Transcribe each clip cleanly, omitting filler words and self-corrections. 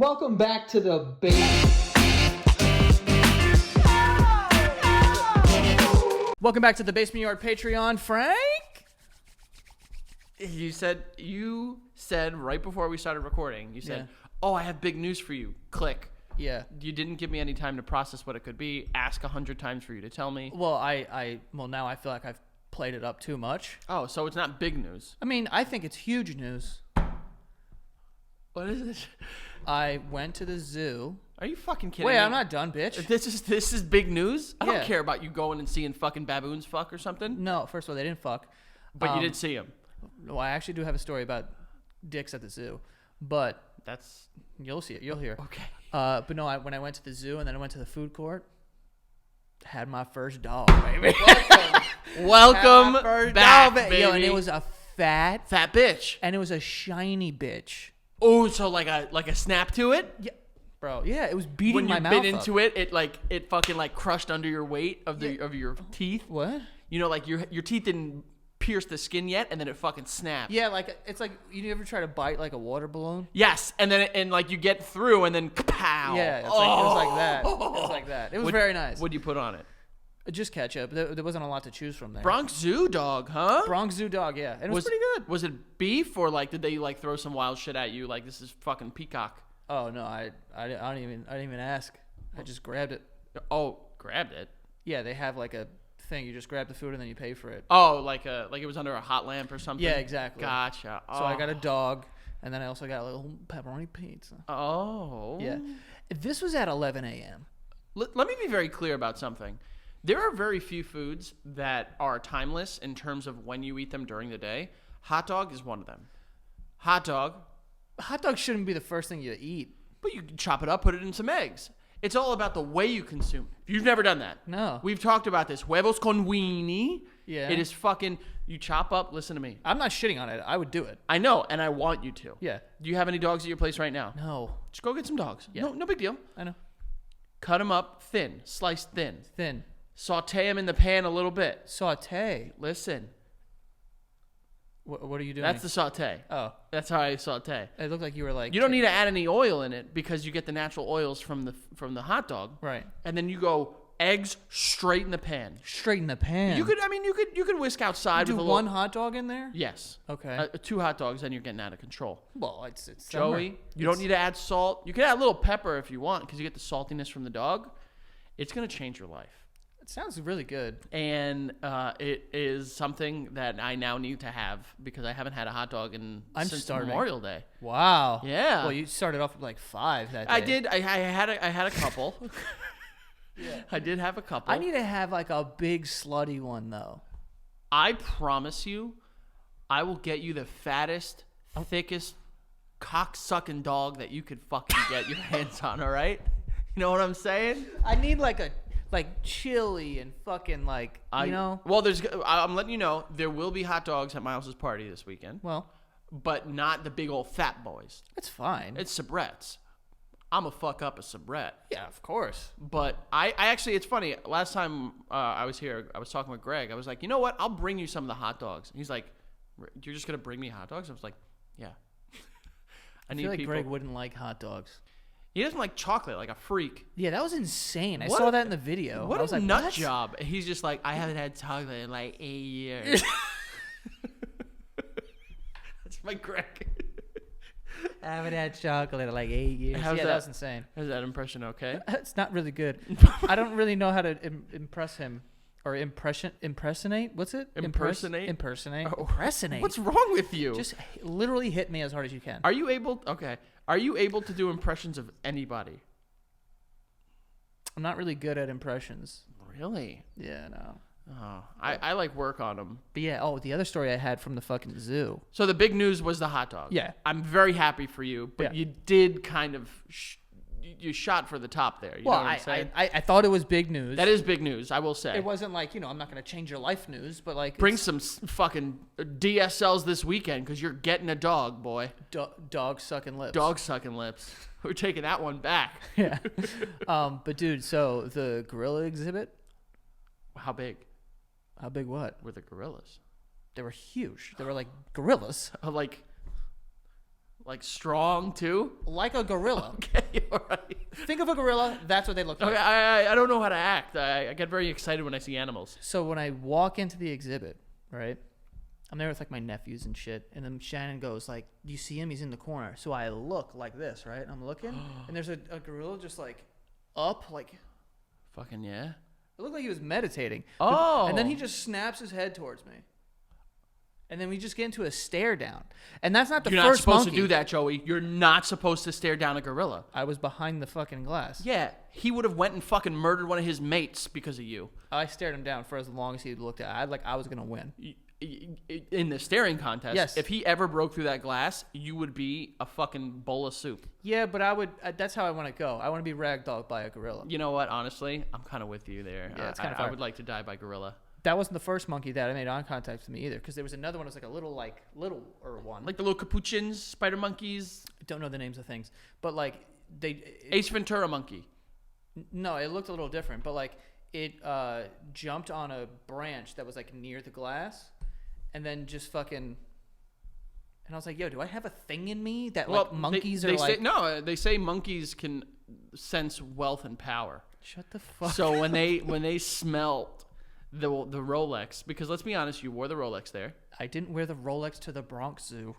Welcome back to the base. Welcome back to the Basement Yard Patreon, Frank. You said right before we started recording, you said, "Oh, I have big news for you." Click. Yeah. You didn't give me any time to process what it could be. Ask 100 times for you to tell me. Well, now I feel like I've played it up too much. Oh, so it's not big news. I mean, I think it's huge news. What is it? I went to the zoo. Are you fucking kidding Wait, me? I'm not done, bitch. This is big news? I Yeah. don't care about you going and seeing fucking baboons fuck or something. No, first of all, they didn't fuck. But you did see them. Well, I actually do have a story about dicks at the zoo, but That's you'll see it. You'll hear. okay. But no, when I went to the zoo and then I went to the food court, had my first dog, baby. Welcome Had my first back, dog, baby. Yo, and it was a fat bitch. and it was a shiny bitch. Oh, so like a snap to it? Yeah, bro. Yeah, it was beating When my you mouth bit up. into it, it fucking like crushed under your weight of your teeth. What? You know, like your teeth didn't pierce the skin yet, and then it fucking snapped. Yeah, like it's like you ever try to bite like a water balloon? Yes, and then and like you get through, and then kapow. Yeah, it was like that. It was like that. It was very nice. What'd you put on it? Just ketchup. There wasn't a lot to choose from there. Bronx Zoo dog, huh? Bronx Zoo dog, yeah. And it was pretty good. Was it beef or like did they like throw some wild shit at you? Like this is fucking peacock. Oh no, I didn't even ask. I just grabbed it. Oh, grabbed it. Yeah, they have like a thing. You just grab the food and then you pay for it. Oh, like it was under a hot lamp or something. Yeah, exactly. Gotcha. So I got a dog, and then I also got a little pepperoni pizza. Oh. Yeah. This was at 11 a.m. Let me be very clear about something. There are very few foods that are timeless in terms of when you eat them during the day. Hot dog is one of them. Hot dog, Hot dog shouldn't be the first thing you eat. but you can chop it up, put it in some eggs. It's all about the way you consume. You've never done that. No. We've talked about this. Huevos con weenie. Yeah. It is fucking, you chop up, listen to me. I'm not shitting on it. I would do it. I know, and I want you to. Yeah. Do you have any dogs at your place right now? No. Just go get some dogs. Yeah. No big deal. I know. Cut them up thin, sliced thin. Thin. Saute them in the pan a little bit. Saute. Listen, What are you doing? that's the saute. Oh. That's how I saute. It looked like you were like. You don't need to add any oil in it because you get the natural oils from the hot dog. Right. And then you go eggs straight in the pan. Straight in the pan. You could whisk outside do with a one little, hot dog in there? Yes. Okay. 2 hot dogs, then you're getting out of control. Well, it's Joey, summer. you don't need to add salt. You can add a little pepper if you want because you get the saltiness from the dog. It's gonna change your life. It sounds really good. And it is something that I now need to have because I haven't had a hot dog since starving. Memorial Day. Wow. Yeah. Well, you started off with like 5 that day. I did. I had a couple. Yeah. I did have a couple. I need to have like a big slutty one though. I promise you, I will get you the fattest, thickest, cock-sucking dog that you could fucking get your hands on. All right. You know what I'm saying? I need like chili and fucking like you know. Well, I'm letting you know there will be hot dogs at Miles's party this weekend. Well, but not the big old fat boys. it's fine. It's sabrettes. I'm a fuck up a sabrette. Yeah, of course. But I actually, it's funny. Last time I was here, I was talking with Greg. I was like, you know what? I'll bring you some of the hot dogs. And he's like, you're just gonna bring me hot dogs? I was like, yeah. I feel like Greg wouldn't like hot dogs. He doesn't like chocolate, like a freak. Yeah, that was insane. I What saw a- that in the video. What I was a like, nut what? job. He's just like, I haven't had chocolate in like 8 years. That's my Greg. I haven't had chocolate in like 8 years. How's Yeah, that? that was insane. Is that impression okay? It's not really good. I don't really know how to impress him or impersonate. What's it? Impersonate? Impersonate. Oh. Impersonate. What's wrong with you? Just literally hit me as hard as you can. Are you able? Okay. Are you able to do impressions of anybody? I'm not really good at impressions. Really? Yeah, no. Oh, I like work on them. But yeah, the other story I had from the fucking zoo. So the big news was the hot dog. Yeah. I'm very happy for you, but Yeah. you did kind of you shot for the top there. You Well, know what I'm saying? I thought it was big news. That is big news, I will say. It wasn't like, I'm not going to change your life news, but like. Bring some fucking DSLs this weekend because you're getting a dog, boy. Dog sucking lips. Dog sucking lips. We're taking that one back. Yeah. But dude, so the gorilla exhibit. How big How big what? were the gorillas? They were huge. They were like gorillas. Like Like strong too? Like a gorilla. Okay, all right. Think of a gorilla. That's what they look like. Okay, I don't know how to act. I get very excited when I see animals. So when I walk into the exhibit, right, I'm there with like my nephews and shit, and then Shannon goes like, "Do you see him? He's in the corner." So I look like this, right? I'm looking, and there's a gorilla just like up, like Fucking yeah. it looked like he was meditating. Oh. And then he just snaps his head towards me. And then we just get into a stare down. And that's not the You're first not supposed monkey. to do that, Joey. You're not supposed to stare down a gorilla. I was behind the fucking glass. Yeah, he would have went and fucking murdered one of his mates because of you. I stared him down for as long as he looked at it. I was going to win. In the staring contest, Yes. if he ever broke through that glass, you would be a fucking bowl of soup. Yeah, but I would. That's how I want to go. I want to be ragdolled by a gorilla. You know what? Honestly, I'm kind of with you there. Yeah, it's kinda I fire. would like to die by gorilla. That wasn't the first monkey that I made eye contact with me either, because there was another one that was like a littler one. Like the little capuchins, spider monkeys, I don't know the names of things, but like Ace Ventura monkey. No, it looked a little different, but like it jumped on a branch that was like near the glass, and then just fucking. And I was like, "Yo, do I have a thing in me that like monkeys they are like?" say, no, they say monkeys can sense wealth and power. Shut the fuck. So when they smelt the Rolex, because let's be honest, you wore the Rolex there. I didn't wear the Rolex to the Bronx Zoo.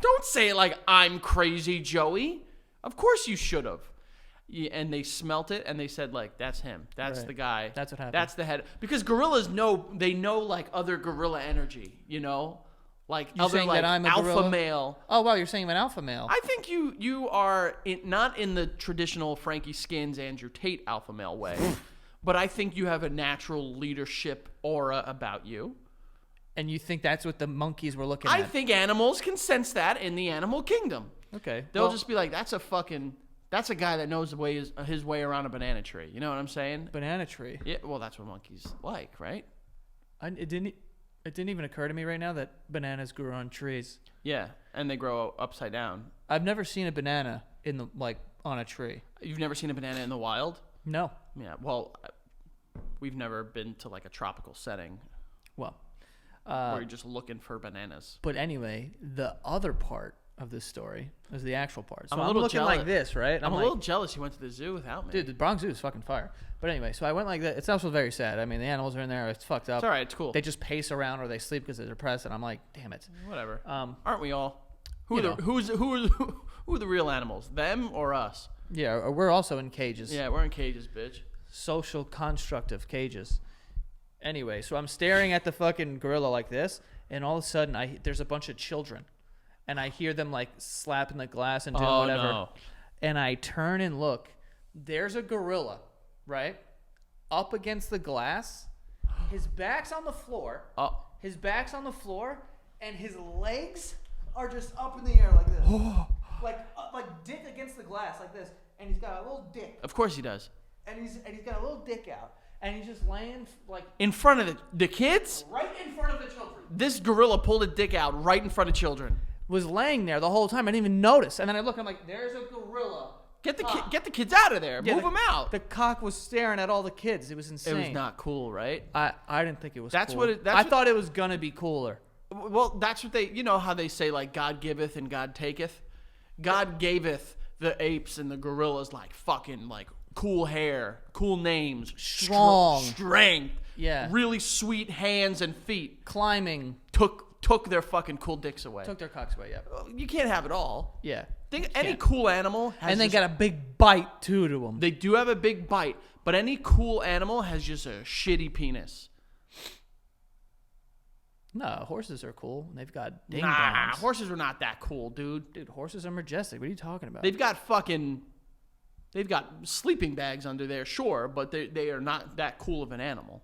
Don't say it like I'm crazy, Joey. Of course you should have. Yeah, and they smelt it and they said like, that's him. That's Right. the guy. That's what happened. That's the head. Because gorillas know like other gorilla energy, you know? Like You're other saying like that I'm a alpha gorilla? male. Oh wow, you're saying I'm an alpha male. I think you are not in the traditional Frankie Skins, Andrew Tate alpha male way. But I think you have a natural leadership aura about you. And you think that's what the monkeys were looking I at? think animals can sense that in the animal kingdom. Okay. They'll well, just be like, that's a guy that knows his way around a banana tree. You know what I'm saying? banana tree. Yeah, well, that's what monkeys like, right? It didn't even occur to me right now that bananas grew on trees. Yeah, and they grow upside down. I've never seen a banana on a tree. You've never seen a banana in the wild? No. Yeah, well, we've never been to like a tropical setting Well, where you're just looking for bananas. but anyway, the other part of this story is the actual part. So I'm a I'm little looking jealous. like this, right? I'm a like, little jealous you went to the zoo without me. dude, the Bronx Zoo is fucking fire. But anyway, so I went like that. It's also very sad. I mean, the animals are in there. It's fucked up. It's all right. It's cool. They just pace around or they sleep because they're depressed, and I'm like, damn it. Whatever. Um, Aren't we all? Who you are the real animals? Them or us? Yeah, we're also in cages. Yeah, we're in cages, bitch. Social constructive cages. Anyway, so I'm staring at the fucking gorilla like this, and all of a sudden, there's a bunch of children, and I hear them like slapping the glass and doing whatever. No. And I turn and look. There's a gorilla, right, up against the glass. His back's on the floor. His back's on the floor, and his legs are just up in the air like this, like dick against the glass like this. And he's got a little dick, Of course he does. and he's got a little dick out, and he's just laying like In front of the kids? right in front of the children. This gorilla pulled a dick out right in front of children. Was laying there the whole time. I didn't even notice. And then I look. I'm like, there's a gorilla. Get the kids out of there. Yeah, Move them out. The cock was staring at all the kids. It was insane. It was not cool, right? I didn't think it was. That's cool. what it- that's I what- thought it was gonna be cooler. Well, that's what you know how they say, like, God giveth and God taketh? God gaveth the apes and the gorillas, like, fucking, like, cool hair, cool names, Strong. strength, Yeah. really sweet hands and feet. Climbing. Took their fucking cool dicks away. Took their cocks away. Yeah. You can't have it all. Yeah. Think any can't. cool animal has And they just- got a big bite too to them. They do have a big bite, but any cool animal has just a shitty penis. No, horses are cool. They've got ding Nah, dongs. horses are not that cool, dude. Dude, horses are majestic. What are you talking about? They've got sleeping bags under there, sure, but they are not that cool of an animal.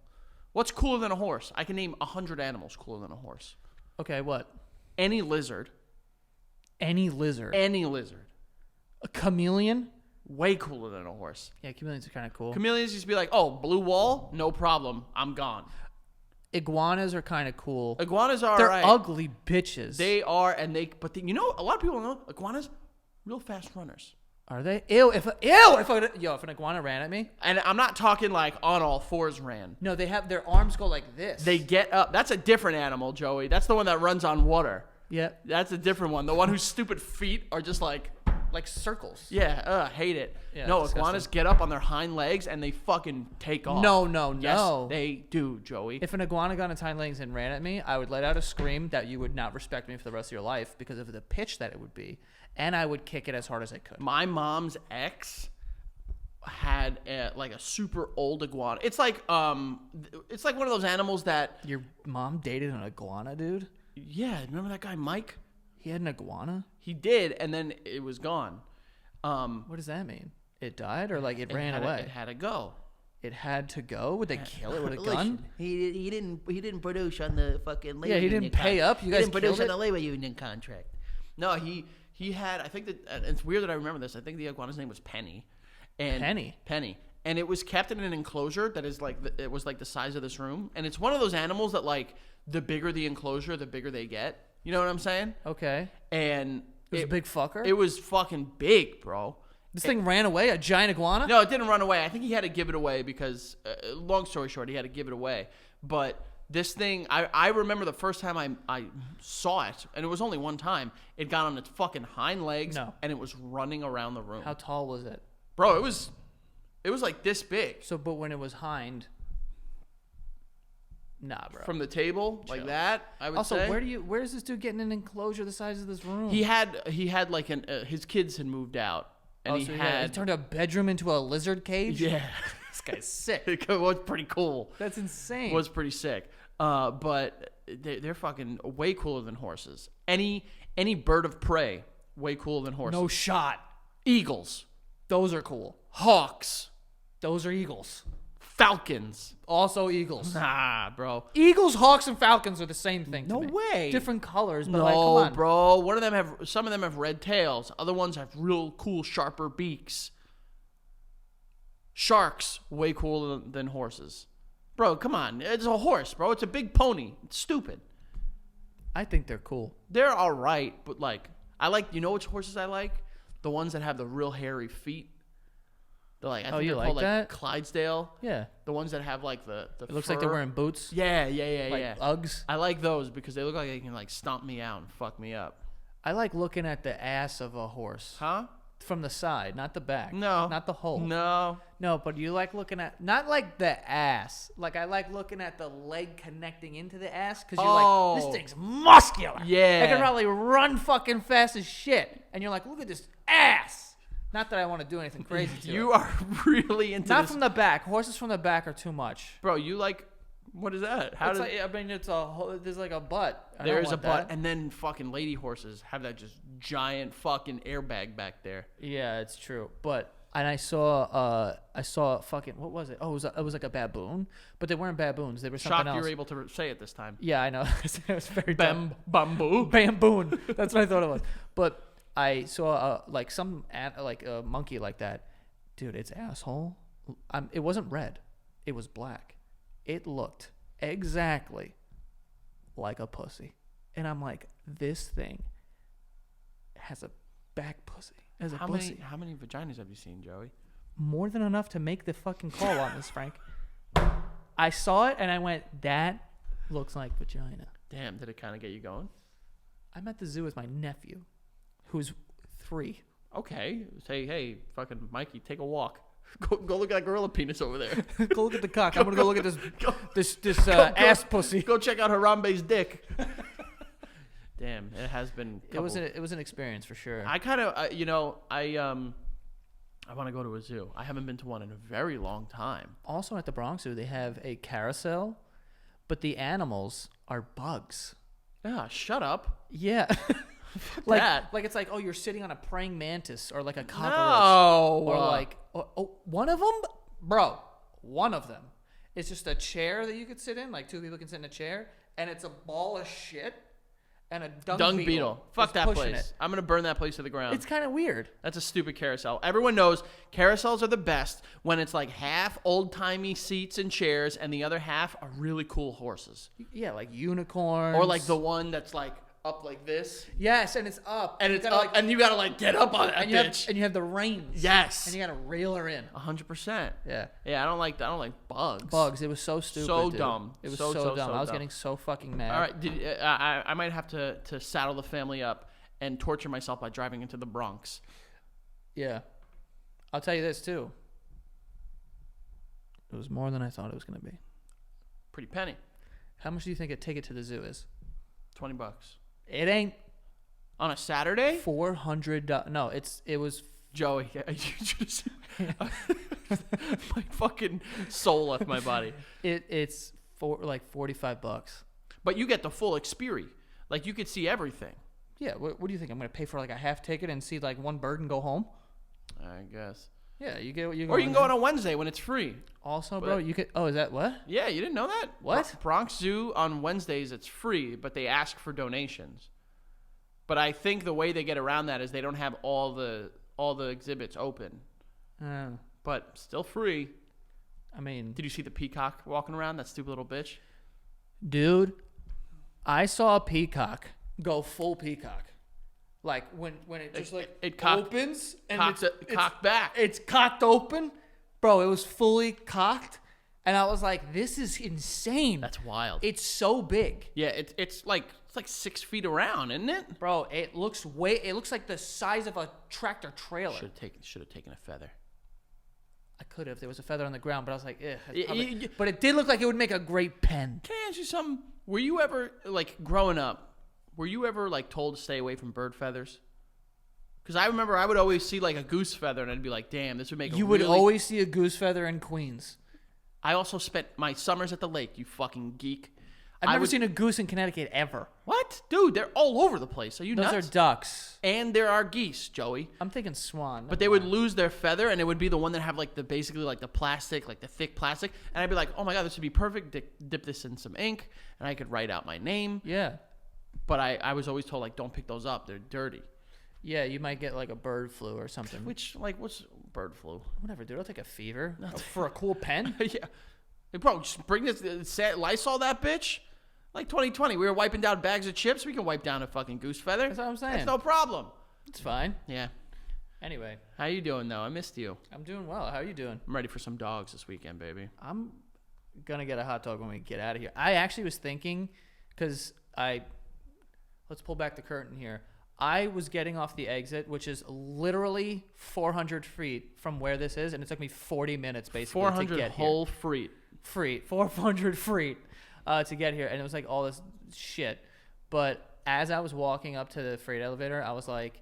What's cooler than a horse? I can name 100 animals cooler than a horse. Okay, what? Any lizard. Any lizard. Any lizard. A chameleon? Way cooler than a horse. Yeah, chameleons are kind of cool. Chameleons used to be like, oh, blue wall? No problem. I'm gone. Iguanas are kind of cool. Iguanas are They're alright. ugly bitches. They are, you know, a lot of people don't know, iguanas, real fast runners. Are they? Ew! If an iguana ran at me. And I'm not talking like on all fours ran. No, they have their arms go like this. They get up. That's a different animal, Joey. That's the one that runs on water. Yeah. That's a different one. The one whose stupid feet are just like circles. yeah, hate it. Yeah, no, disgusting. iguanas get up on their hind legs and they fucking take off. No. Yes, they do, Joey. If an iguana got on its hind legs and ran at me, I would let out a scream that you would not respect me for the rest of your life because of the pitch that it would be, and I would kick it as hard as I could. My mom's ex had like a super old iguana. It's like one of those animals that Your mom dated an iguana, dude? yeah. Remember that guy Mike? He had an iguana? He did, and then it was gone. What does that mean? It died or like it ran had away? It had to go. It had to go? Would they kill it with a Listen, gun? He didn't produce on the fucking labor Yeah, he didn't union pay up. You guys didn't produce killed on it? the labor union contract. No, he had. I think that it's weird that I remember this. I think the iguana's name was Penny. And Penny. And it was kept in an enclosure that is like it was like the size of this room. And it's one of those animals that like the bigger the enclosure, the bigger they get. You know what I'm saying? Okay. And It was a big fucker? It was fucking big, bro. This thing ran away? A giant iguana? No, it didn't run away. I think he had to give it away because, long story short, he had to give it away. But this thing, I remember the first time I saw it, and it was only one time, it got on its fucking hind legs, and it was running around the room. How tall was it? Bro, it was like this big. So, but when it was hind... Nah, bro. From the table, like that, I would say. Also, where is this dude getting an enclosure the size of this room? He had like his kids had moved out. And he turned a bedroom into a lizard cage? Yeah. This guy's sick. It was pretty cool. That's insane. It was pretty sick. But they're fucking way cooler than horses. Any bird of prey, way cooler than horses. No shot. Eagles. Those are cool. Hawks. Those are eagles. Falcons. Also eagles. Nah, bro. Eagles, hawks, and falcons are the same thing to No me. way. Different colors, but No, like, come on. bro. Some of them have red tails. Other ones have real cool, sharper beaks. Sharks, way cooler than horses. Bro, come on. It's a horse, bro. It's a big pony. It's stupid. I think they're cool. They're all right, but like, you know which horses I like? The ones that have the real hairy feet. They're like, I think you they're like called that? like Clydesdale. Yeah. The ones that have like the It looks fur. like they're wearing boots. Yeah. Like Uggs. I like those because they look like they can like stomp me out and fuck me up. I like looking at the ass of a horse. Huh? From the side, not the back. No. Not the hole. No. No, but you like looking at, not like the ass. Like, I like looking at the leg connecting into the ass because you're like, this thing's muscular. Yeah. I can probably run fucking fast as shit. And you're like, look at this ass. Not that I want to do anything crazy to You it. are really into Not this. from the back. Horses from the back are too much. Bro, you like, what is that? It's like, I mean, there's like a butt. I don't There's a want butt, that. and then fucking lady horses have that just giant fucking airbag back there. Yeah, it's true. But and I saw fucking, what was it? Oh, it was like a baboon, but they weren't baboons. They were something Shocked else. you were able to say it this time. Yeah, I know. It was very dumb. Bamboo. Bamboon. That's what I thought it was. But I saw like a monkey like that. Dude, its asshole. It wasn't red. It was black. It looked exactly like a pussy. And I'm like, this thing has a back pussy. As a pussy. How many vaginas have you seen, Joey? More than enough to make the fucking call on this, Frank. I saw it and I went, that looks like vagina. Damn, did it kind of get you going? I'm at the zoo with my nephew, who's 3. Okay. Say, hey, fucking Mikey, take a walk. Go look at that gorilla penis over there. Go look at the cock. I'm gonna go look at this ass pussy. Go check out Harambe's dick. Damn, it has been. It was an experience for sure. I kind of, I want to go to a zoo. I haven't been to one in a very long time. Also at the Bronx Zoo, they have a carousel, but the animals are bugs. Yeah, shut up. Yeah. that. Like it's like, oh, you're sitting on a praying mantis or like a cockroach. No. Or like, one of them, bro. One of them. It's just a chair that you could sit in. Like 2 people can sit in a chair, and it's a ball of shit and a dung beetle. Fuck is that pushing place. it. I'm gonna burn that place to the ground. It's kind of weird. That's a stupid carousel. Everyone knows carousels are the best when it's like half old-timey seats and chairs and the other half are really cool horses. Yeah, like unicorns. Or like the one that's like up like this. Yes, and it's up. And it's up, and you gotta like get up on that bitch. And you have the reins. Yes. And you gotta reel her in. 100%. Yeah. Yeah, I don't like bugs. Bugs. It was so stupid. So dude. dumb. It was so dumb. I was getting so fucking mad. All right, I might have to saddle the family up and torture myself by driving into the Bronx. Yeah. I'll tell you this too. It was more than I thought it was gonna be. Pretty penny. How much do you think a ticket to the zoo is? $20. It ain't On a Saturday? $400. No, it was. Joey, you just my fucking soul left my body. It's for like $45. But you get the full experience. Like you could see everything. Yeah. What do you think? I'm gonna pay for like a half ticket and see like one bird and go home? I guess. Yeah, you get what you. Or you can go on a Wednesday when it's free. Also, bro, you could. Oh, is that what? Yeah, you didn't know that? What? Bronx Zoo on Wednesdays it's free, but they ask for donations. But I think the way they get around that is they don't have all the exhibits open. But still free. I mean, did you see the peacock walking around? That stupid little bitch. Dude, I saw a peacock go full peacock. Like when it just it opens and it's cocked back. It's cocked open, bro. It was fully cocked, and I was like, "This is insane." That's wild. It's so big. Yeah, it's like 6 feet around, isn't it? Bro, it looks like the size of a tractor trailer. Should have taken a feather. I could have. There was a feather on the ground, but I was like, but it did look like it would make a great pen. Can I ask you something? Were you ever like growing up? Were you ever like told to stay away from bird feathers? Because I remember I would always see like a goose feather and I'd be like, damn, this would make a would always see a goose feather in Queens. I also spent my summers at the lake, you fucking geek. I've never seen a goose in Connecticut ever. What? Dude, they're all over the place. Are you nuts? Those are ducks. And there are geese, Joey. I'm thinking swan. But they would lose their feather and it would be the one that have like the plastic, like the thick plastic. And I'd be like, oh my God, this would be perfect. Dip this in some ink and I could write out my name. Yeah. But I was always told, like, don't pick those up. They're dirty. Yeah, you might get, like, a bird flu or something. What's bird flu? Whatever, dude. I'll take a fever for a cool pen. Yeah. Hey, bro, just bring this, Lysol that bitch. Like 2020, we were wiping down bags of chips. We can wipe down a fucking goose feather. That's what I'm saying. That's no problem. It's fine. Yeah. Anyway. How you doing, though? I missed you. I'm doing well. How are you doing? I'm ready for some dogs this weekend, baby. I'm going to get a hot dog when we get out of here. I actually was thinking, because let's pull back the curtain here. I was getting off the exit, which is literally 400 feet from where this is, and it took me 40 minutes basically to get here. 400 whole feet. 400 feet to get here, and it was like all this shit. But as I was walking up to the freight elevator, I was like,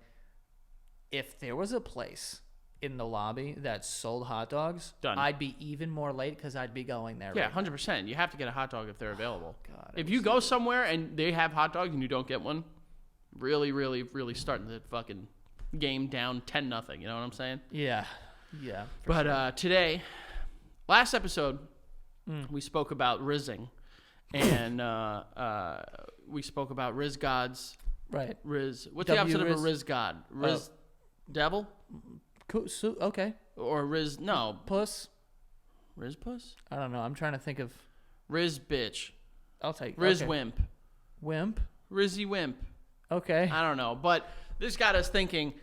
if there was a place in the lobby that sold hot dogs, done. I'd be even more late because I'd be going there. Yeah, 100%. You have to get a hot dog if they're available. God, if you go somewhere and they have hot dogs and you don't get one, really, really, really starting the fucking game down 10-0. You know what I'm saying? Yeah. Yeah. But today, last episode, we spoke about rizzing. And we spoke about Riz gods. Right. Riz. What's the opposite of a Riz god? Riz devil? Okay. Or Riz, no. Puss? Riz puss? I don't know. I'm trying to think of. Riz bitch. I'll take Riz wimp. Wimp? Rizzy wimp. Okay. I don't know. But this got us thinking,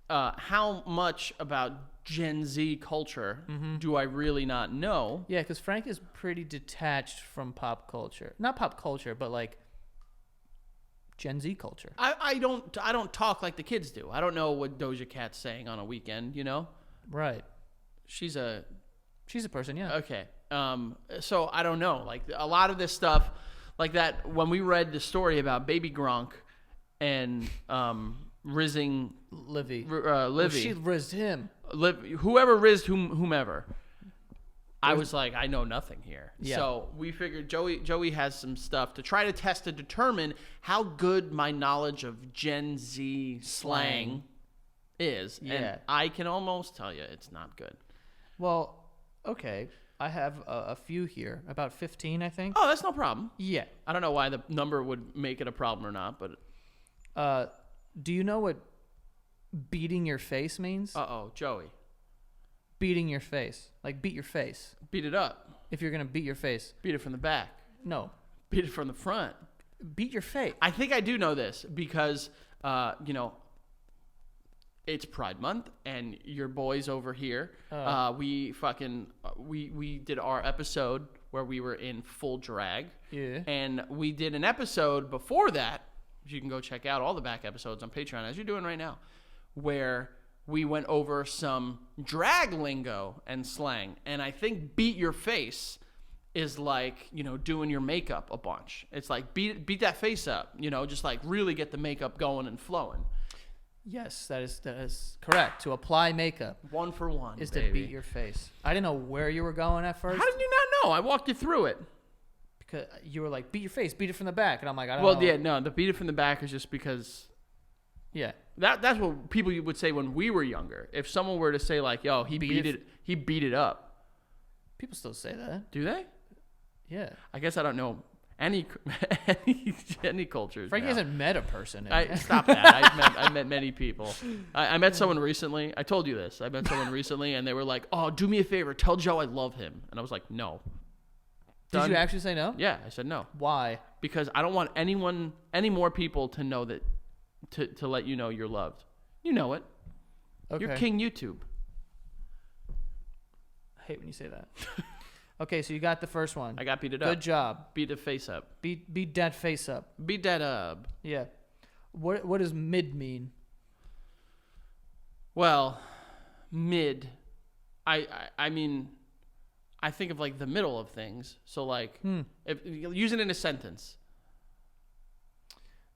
how much about Gen Z culture do I really not know? Yeah, because Frank is pretty detached from pop culture. Not pop culture, but like Gen Z culture. I don't talk like the kids do. I don't know what Doja Cat's saying on a weekend, you know? Right. She's a person, yeah. Okay. So I don't know. Like a lot of this stuff, like that when we read the story about Baby Gronk and rizzing Livy. Livy. She rizzed him. Whoever rizzed whomever. I was like, I know nothing here. Yeah. So we figured Joey has some stuff to try to test to determine how good my knowledge of Gen Z slang is. Yeah. And I can almost tell you it's not good. Well, okay. I have a few here. About 15, I think. Oh, that's no problem. Yeah. I don't know why the number would make it a problem or not, but... do you know what beating your face means? Uh-oh, Joey. Beating your face. Like, beat your face. Beat it up. If you're going to beat your face. Beat it from the back. No. Beat it from the front. Beat your face. I think I do know this because, it's Pride Month, and your boys over here, we did our episode where we were in full drag. Yeah. And we did an episode before that, which you can go check out all the back episodes on Patreon, as you're doing right now, where we went over some drag lingo and slang. And I think beat your face is like, doing your makeup a bunch. It's like beat that face up, just like really get the makeup going and flowing. Yes, that is correct. To apply makeup. 1 for 1 is baby. To beat your face. I didn't know where you were going at first. How did you not know? I walked you through it. Because you were like, beat your face, beat it from the back. And I'm like, I don't know. Well, yeah, no, the beat it from the back is just because... Yeah. That's what people would say when we were younger. If someone were to say like, yo, he beat it up. People still say that. Do they? Yeah. I guess I don't know any cultures. Frankie hasn't met a person. Stop that. I met many people. I met someone recently. I told you this. I met someone recently, and they were like, "Oh, do me a favor. Tell Joe I love him." And I was like, "No." Did you actually say no? Yeah, I said no. Why? Because I don't want any more people to know that to let you know you're loved. You know it. Okay. You're King YouTube. I hate when you say that. Okay, so you got the first one. I got beat it up. Good job. Beat the face up. Beat that face up. Beat that up. Yeah. What does mid mean? Well, mid. I mean, I think of like the middle of things. So like, if use it in a sentence.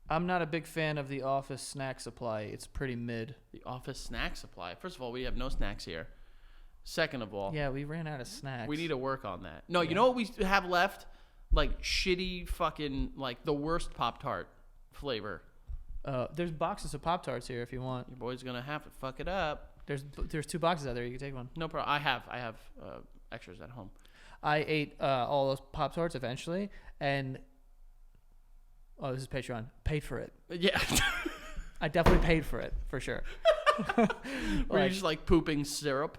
I'm not a big fan of the office snack supply. It's pretty mid. The office snack supply. First of all, we have no snacks here. Second of all, yeah, we ran out of snacks. We need to work on that. No, You know what we have left? Like shitty fucking, like the worst Pop-Tart flavor. There's boxes of Pop-Tarts here if you want. Your boy's gonna have to fuck it up. There's 2 boxes out there. You can take one. No problem. I have extras at home. I ate all those Pop-Tarts eventually, and this is Patreon. Paid for it. Yeah. I definitely paid for it for sure. Were you just like pooping syrup?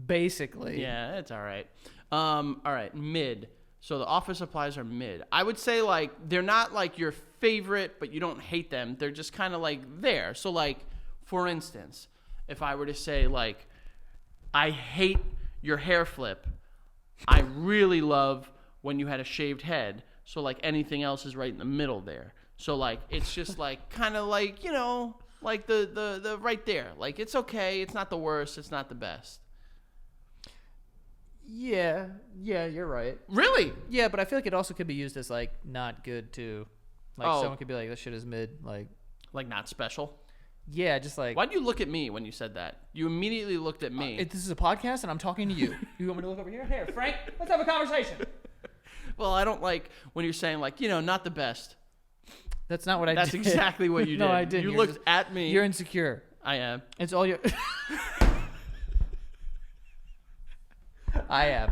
Basically. Yeah, it's all right. All right, mid. So the office supplies are mid. I would say like they're not like your favorite, but you don't hate them. They're just kind of like there. So like, for instance, if I were to say like, I hate your hair flip. I really love when you had a shaved head. So like anything else is right in the middle there. So like it's just like kind of like, like the right there. Like it's okay. It's not the worst. It's not the best. Yeah, you're right. Really? Yeah, but I feel like it also could be used as like not good too. Like someone could be like, this shit is mid. Like not special. Yeah, just like. Why'd you look at me when you said that? You immediately looked at me. This is a podcast and I'm talking to you. You want me to look over here? Here, Frank, let's have a conversation. Well, I don't like when you're saying like, not the best. That's not what I did. That's exactly what you did. No, I didn't. You looked at me. You're insecure. I am. It's all your. I am.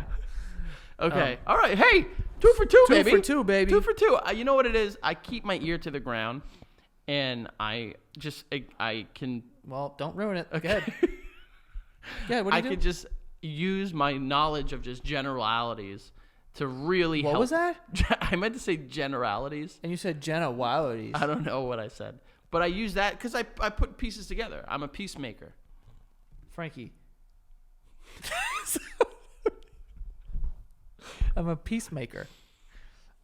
Okay. All right. Hey, 2 for 2, baby. 2 for 2, baby. 2 for 2. You know what it is? I keep my ear to the ground, and I can. Well, don't ruin it. Okay. Go ahead. Yeah. What do you do? I can just use my knowledge of just generalities to really help. What was that? I meant to say generalities. And you said generalities. I don't know what I said. But I use that because I put pieces together. I'm a peacemaker. Frankie. I'm a peacemaker.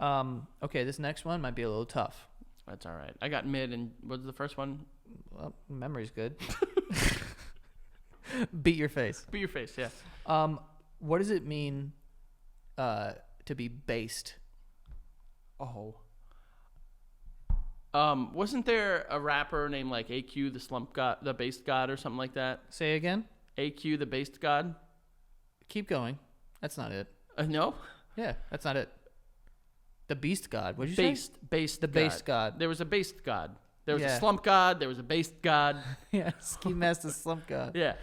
Okay, this next one might be a little tough. That's all right. I got mid, and what's the first one? Well, memory's good. Beat your face. Beat your face, yeah. What does it mean to be based? Oh. Wasn't there a rapper named like AQ, the slump god, the based god, or something like that? Say again. AQ, the based god. Keep going. That's not it. No. Yeah, that's not it. The beast god. What did you say? Based. The based god. There was a based god. There was a slump god. There was a based god. Yeah, Ski Master slump god. Yeah.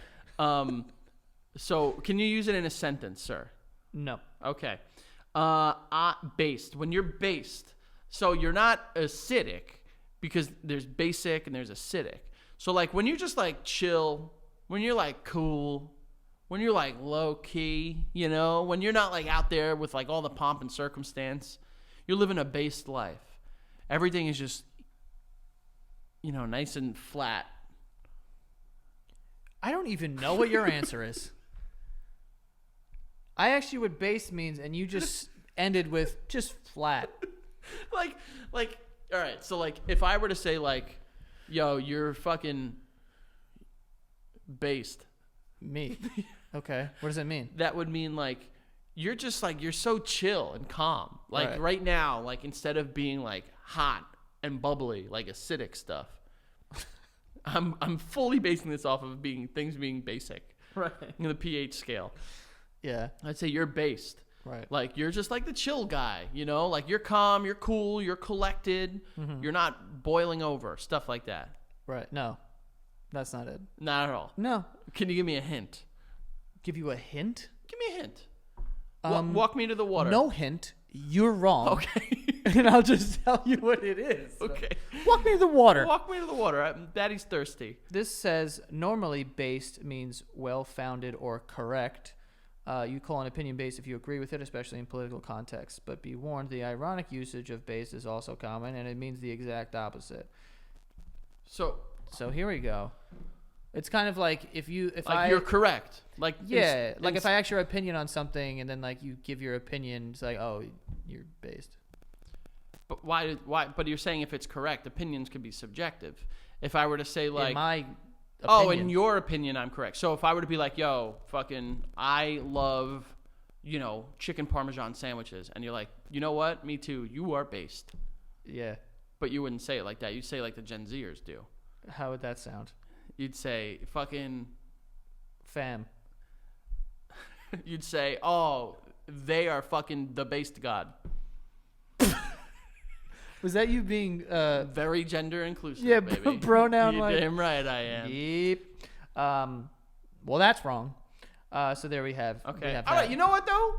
So can you use it in a sentence, sir? No. Okay. Based. When you're based, so you're not acidic because there's basic and there's acidic. So like when you just like chill, when you're like cool, when you're like low key, when you're not like out there with like all the pomp and circumstance, you're living a based life. everything is just, nice and flat. I don't even know what your answer is. I asked you what based means, and you just ended with just flat. like, all right. So, like, if I were to say, like, yo, you're fucking based. Me. Okay. What does it mean? That would mean, like, you're just, like, you're so chill and calm. Like, right now, like, instead of being, like, hot and bubbly, like acidic stuff, I'm fully basing this off of things being basic. Right. In the pH scale. Yeah. I'd say you're based. Right. Like, you're just like the chill guy, Like, you're calm, you're cool, you're collected. Mm-hmm. You're not boiling over, stuff like that. Right. No. That's not it. Not at all. No. Can you give me a hint? Give you a hint? Give me a hint. Walk me to the water. No hint. You're wrong. Okay. And I'll just tell you what it is. Okay. Walk me to the water. Walk me to the water. Daddy's thirsty. This says normally based means well-founded or correct. You call an opinion based if you agree with it, especially in political contexts. But be warned, the ironic usage of based is also common, and it means the exact opposite. So here we go. It's kind of like if you're correct. Like, yeah, if I ask your opinion on something and then like you give your opinion, it's like, oh, you're based. But why? But you're saying if it's correct, opinions could be subjective. If I were to say, like, in my opinion, in your opinion, I'm correct. So if I were to be like, yo, fucking, I love, chicken Parmesan sandwiches, and you're like, you know what? Me too. You are based. Yeah. But you wouldn't say it like that. You'd say like the Gen Zers do. How would that sound? You'd say fucking fam. You'd say, oh, they are fucking the based god. Was that you being very gender inclusive? Yeah, baby. Pronoun. You're damn right I am. Yep. Well, that's wrong. So there we have. Okay. We have all that. right. You know what though?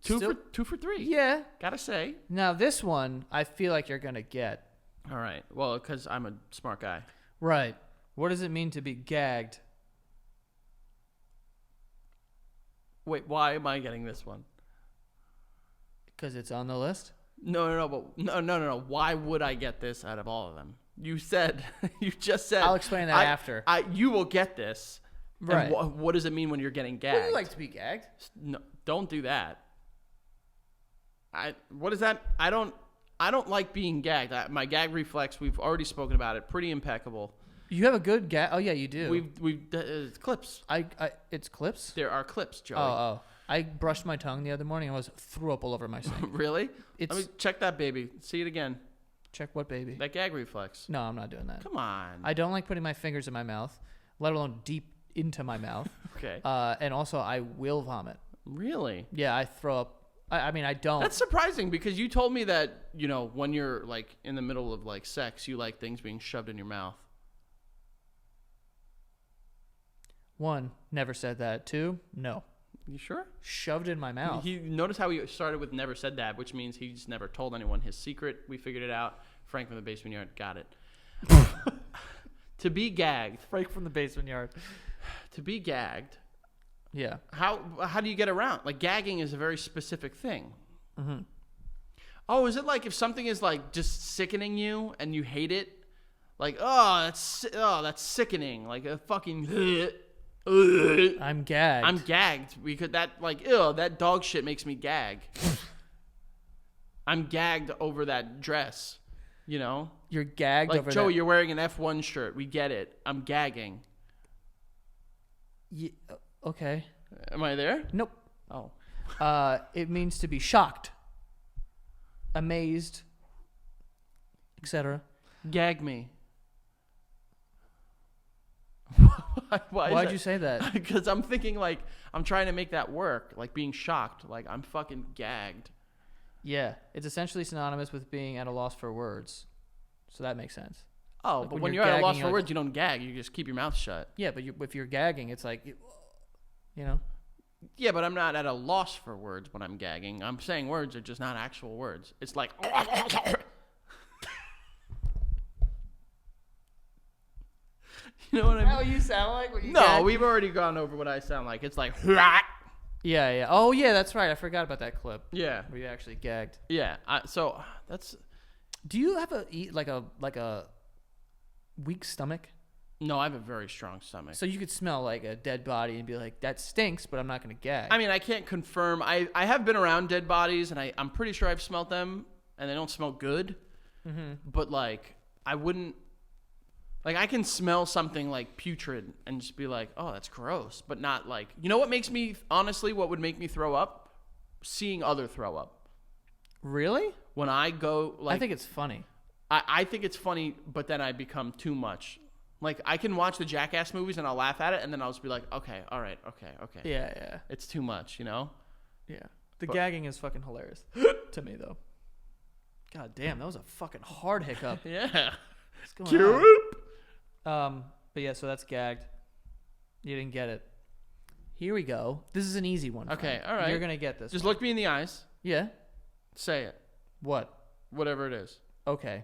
Still, two for three. Yeah. Gotta say. Now this one, I feel like you're gonna get. All right. Well, because I'm a smart guy. Right. What does it mean to be gagged? Wait, why am I getting this one? Because it's on the list? No. Why would I get this out of all of them? You just said. I'll explain that after. You will get this. Right. And what does it mean when you're getting gagged? Would you like to be gagged? No, don't do that. What is that? I don't like being gagged. My gag reflex, we've already spoken about it. Pretty impeccable. You have a good gag. Oh yeah, you do. It's clips. It's clips. There are clips, Joey. Oh. I brushed my tongue the other morning and threw up all over my sink. Really? Let me check that baby. See it again. Check what baby? That gag reflex. No, I'm not doing that. Come on. I don't like putting my fingers in my mouth, let alone deep into my mouth. Okay. And also, I will vomit. Really? Yeah, I throw up. I mean, I don't. That's surprising because you told me that, when you're like in the middle of like sex, you like things being shoved in your mouth. 1, never said that. 2, no. You sure? Shoved in my mouth. Notice how he started with never said that, which means he's never told anyone his secret. We figured it out. Frank from the basement yard got it. To be gagged. Frank from the basement yard. To be gagged. Yeah. How do you get around? Like, gagging is a very specific thing. Mm-hmm. Oh, is it like if something is like just sickening you and you hate it? Like, that's sickening. Like a fucking. I'm gagged. I'm gagged because that dog shit makes me gag. I'm gagged over that dress, You're gagged like over Joey, that. you're wearing an F1 shirt. We get it. I'm gagging. Yeah, okay. Am I there? Nope. Oh. It means to be shocked, amazed, etc. Gag me. Why'd you say that? Because I'm thinking like I'm trying to make that work, like being shocked, like I'm fucking gagged. Yeah, it's essentially synonymous with being at a loss for words, so that makes sense. Oh, Like but when when you're you're at a gagging, loss you're for like- words, you don't gag. You just keep your mouth shut. Yeah, but if you're gagging, it's like, Yeah, but I'm not at a loss for words when I'm gagging. I'm saying words are just not actual words. It's like. You know what I mean? How you sound like when you No, gag? we've already gone over what I sound like. It's like. Yeah. Oh, yeah, that's right. I forgot about that clip Yeah. where you actually gagged. Yeah. So that's. Do you have like a weak stomach? No, I have a very strong stomach. So you could smell like a dead body and be like, that stinks, but I'm not going to gag. I mean, I can't confirm. I have been around dead bodies, and I'm pretty sure I've smelled them, and they don't smell good. Mm-hmm. But, like, I wouldn't... Like, I can smell something, like, putrid and just be like, oh, that's gross. But not, like... You know what makes me... Honestly, what would make me throw up? Seeing other throw up. Really? When I go, like... I think it's funny. I think it's funny, but then I become too much. Like, I can watch the Jackass movies and I'll laugh at it, and then I'll just be like, okay, all right, okay. Yeah. It's too much, you know? Yeah. The gagging is fucking hilarious to me, though. God damn, that was a fucking hard hiccup. Yeah. What's going on? But yeah, so that's gagged. You didn't get it. Here we go. This is an easy one. Okay, all right. You're going to get this. Just one. look me in the eyes. Yeah? Say it. What? Whatever it is. Okay.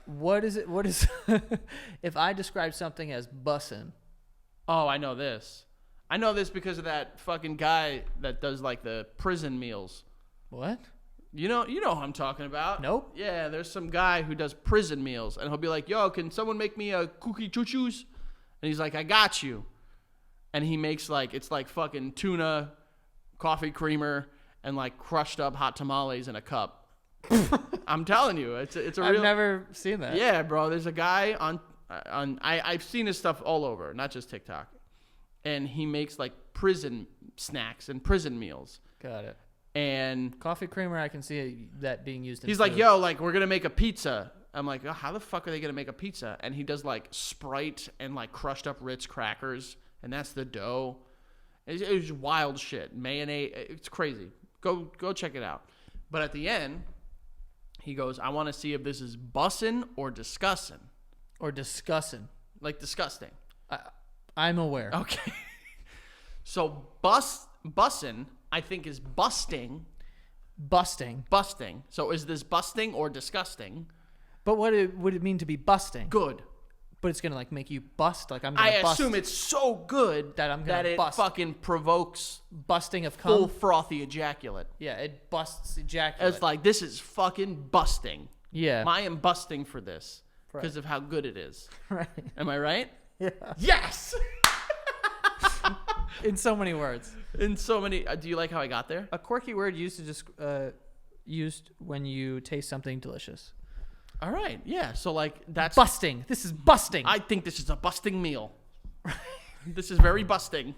What is it? What is if I describe something as bussin'? Oh, I know this. I know this because of that fucking guy that does like the prison meals. What? You know who I'm talking about. Nope. Yeah, there's some guy who does prison meals, and he'll be like, "Yo, can someone make me a cookie choo-choos?" And he's like, "I got you." And he makes like it's like fucking tuna, coffee creamer, and like crushed up hot tamales in a cup. I'm telling you, it's a real. I've never seen that. Yeah, bro. There's a guy on I've seen his stuff all over, not just TikTok, and he makes like prison snacks and prison meals. Got it. And coffee creamer, I can see that being used. He's like, "Yo, like we're gonna make a pizza." I'm like, oh, "How the fuck are they gonna make a pizza?" And he does like Sprite and like crushed up Ritz crackers, and that's the dough. It's wild shit. Mayonnaise. It's crazy. Go check it out. But at the end, he goes, "I want to see if this is bussin' or discussin'." Or discussin'. Like disgusting. I'm aware. Okay. So bussin', I think, is busting. Busting. So is this busting or disgusting? But what would it mean to be busting? Good. But it's gonna like make you bust. Like I'm gonna I bust. assume it's so good that I'm gonna that it bust. fucking provokes busting of cum. full frothy ejaculate. Yeah, it busts ejaculate. It's like, this is fucking busting. Yeah. I am busting for this because Right. of how good it is. Right. Am I right? Yeah. Yes. In so many words. In so many. Do you like how I got there? A quirky word used to just used when you taste something delicious. All right. Yeah. So like that's busting. This is busting. I think this is a busting meal. This is very busting.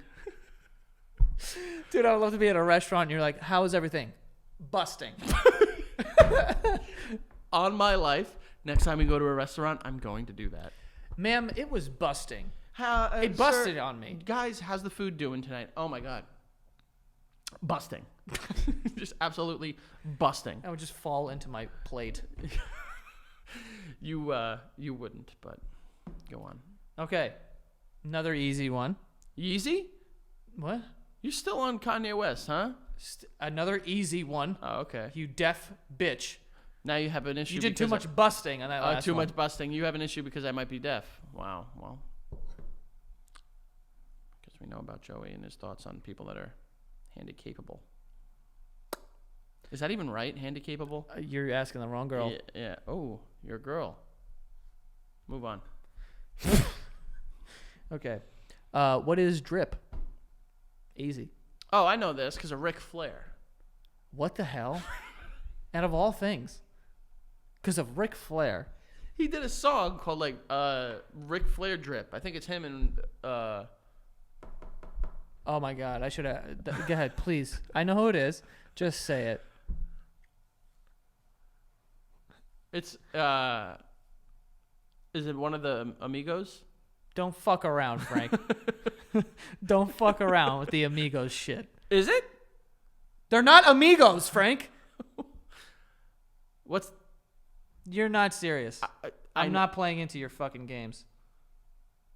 Dude, I would love to be at a restaurant and you're like, how is everything? Busting. On my life, next time we go to a restaurant, I'm going to do that. Ma'am, it was busting. It busted on me. Guys, how's the food doing tonight? Oh my God. Busting. Just absolutely busting. I would just fall into my plate. You wouldn't, but go on. Okay. Another easy one. Yeezy? What? You're still on Kanye West, huh? Another easy one. Oh, okay. You deaf bitch. Now you have an issue. You did too much busting on that last too one. much busting. You have an issue because I might be deaf. Wow. Well, because we know about Joey and his thoughts on people that are handy-capable. Is that even right? Handy-capable? You're asking the wrong girl. Yeah. Oh, you're a girl. Move on. Okay. What is drip? Easy. Oh, I know this because of Ric Flair. What the hell? Out of all things. Because of Ric Flair. He did a song called like Ric Flair Drip. I think it's him and Oh my God! I should have. Go ahead, please. I know who it is. Just say it. It's is it one of the Amigos? Don't fuck around, Frank. Don't fuck around with the Amigos shit. Is it? They're not Amigos, Frank. What's? You're not serious. I'm not playing into your fucking games.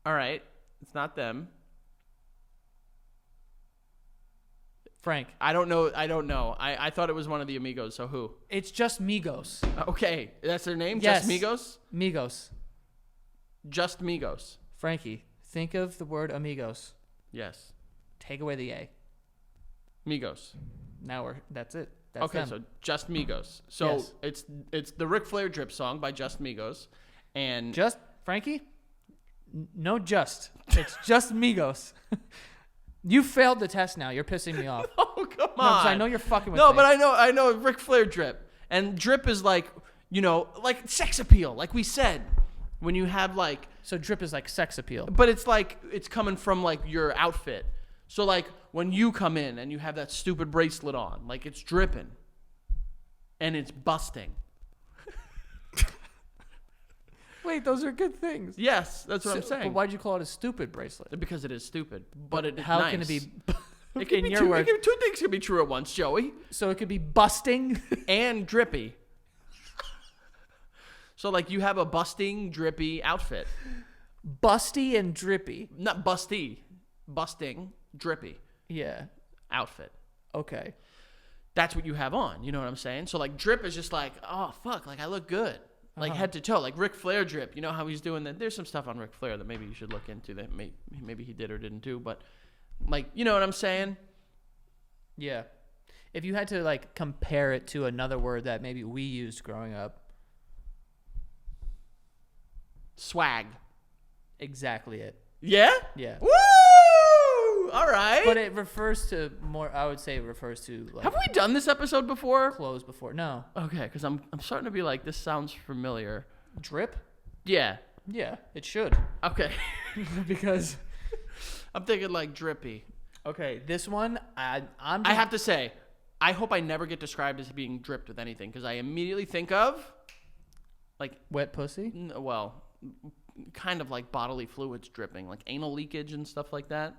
All right, it's not them. Frank. I don't know. I thought it was one of the Amigos. So who? It's just Migos. Okay, that's their name. Yes. Just Migos. Migos. Just Migos. Frankie, think of the word Amigos. Yes. Take away the A. Migos. Now that's it. That's okay, them. so Just Migos. So Yes. it's the Ric Flair drip song by Just Migos, and Just Frankie? No, it's just Migos. You failed the test now. You're pissing me off. oh come No, 'cause on. I know you're fucking with No, me. but I know Ric Flair drip, and drip is like like sex appeal, like we said, when you have like. So drip is like sex appeal. But it's like it's coming from like your outfit. So like when you come in and you have that stupid bracelet on, like it's dripping and it's busting. Wait, those are good things. Yes, that's what I'm saying. But why'd you call it a stupid bracelet? Because it is stupid, but it is How nice. can it be? It can in be your two, words? two things can be true at once, Joey, So it could be busting. and drippy. So like you have a busting, drippy outfit. Busty and drippy. Not busty, busting, drippy Yeah. outfit. Okay. That's what you have on. You know what I'm saying? So like drip is just like, oh fuck, like I look good. Like head to toe, like Ric Flair drip. You know how he's doing that? There's some stuff on Ric Flair that maybe you should look into that maybe he did or didn't do. But like, you know what I'm saying? Yeah. If you had to like compare it to another word that maybe we used growing up. Swag. Exactly it. Yeah? Yeah. Woo! All right. But it refers to more, I would say it refers to like Have we done this episode before? clothes before. No. Okay, because I'm starting to be like, this sounds familiar. Drip? Yeah. Yeah, it should. Okay. Because I'm thinking like drippy. okay, this one I have to say, I hope I never get described as being dripped with anything because I immediately think of like, wet pussy. well, kind of like bodily fluids dripping, like anal leakage and stuff like that.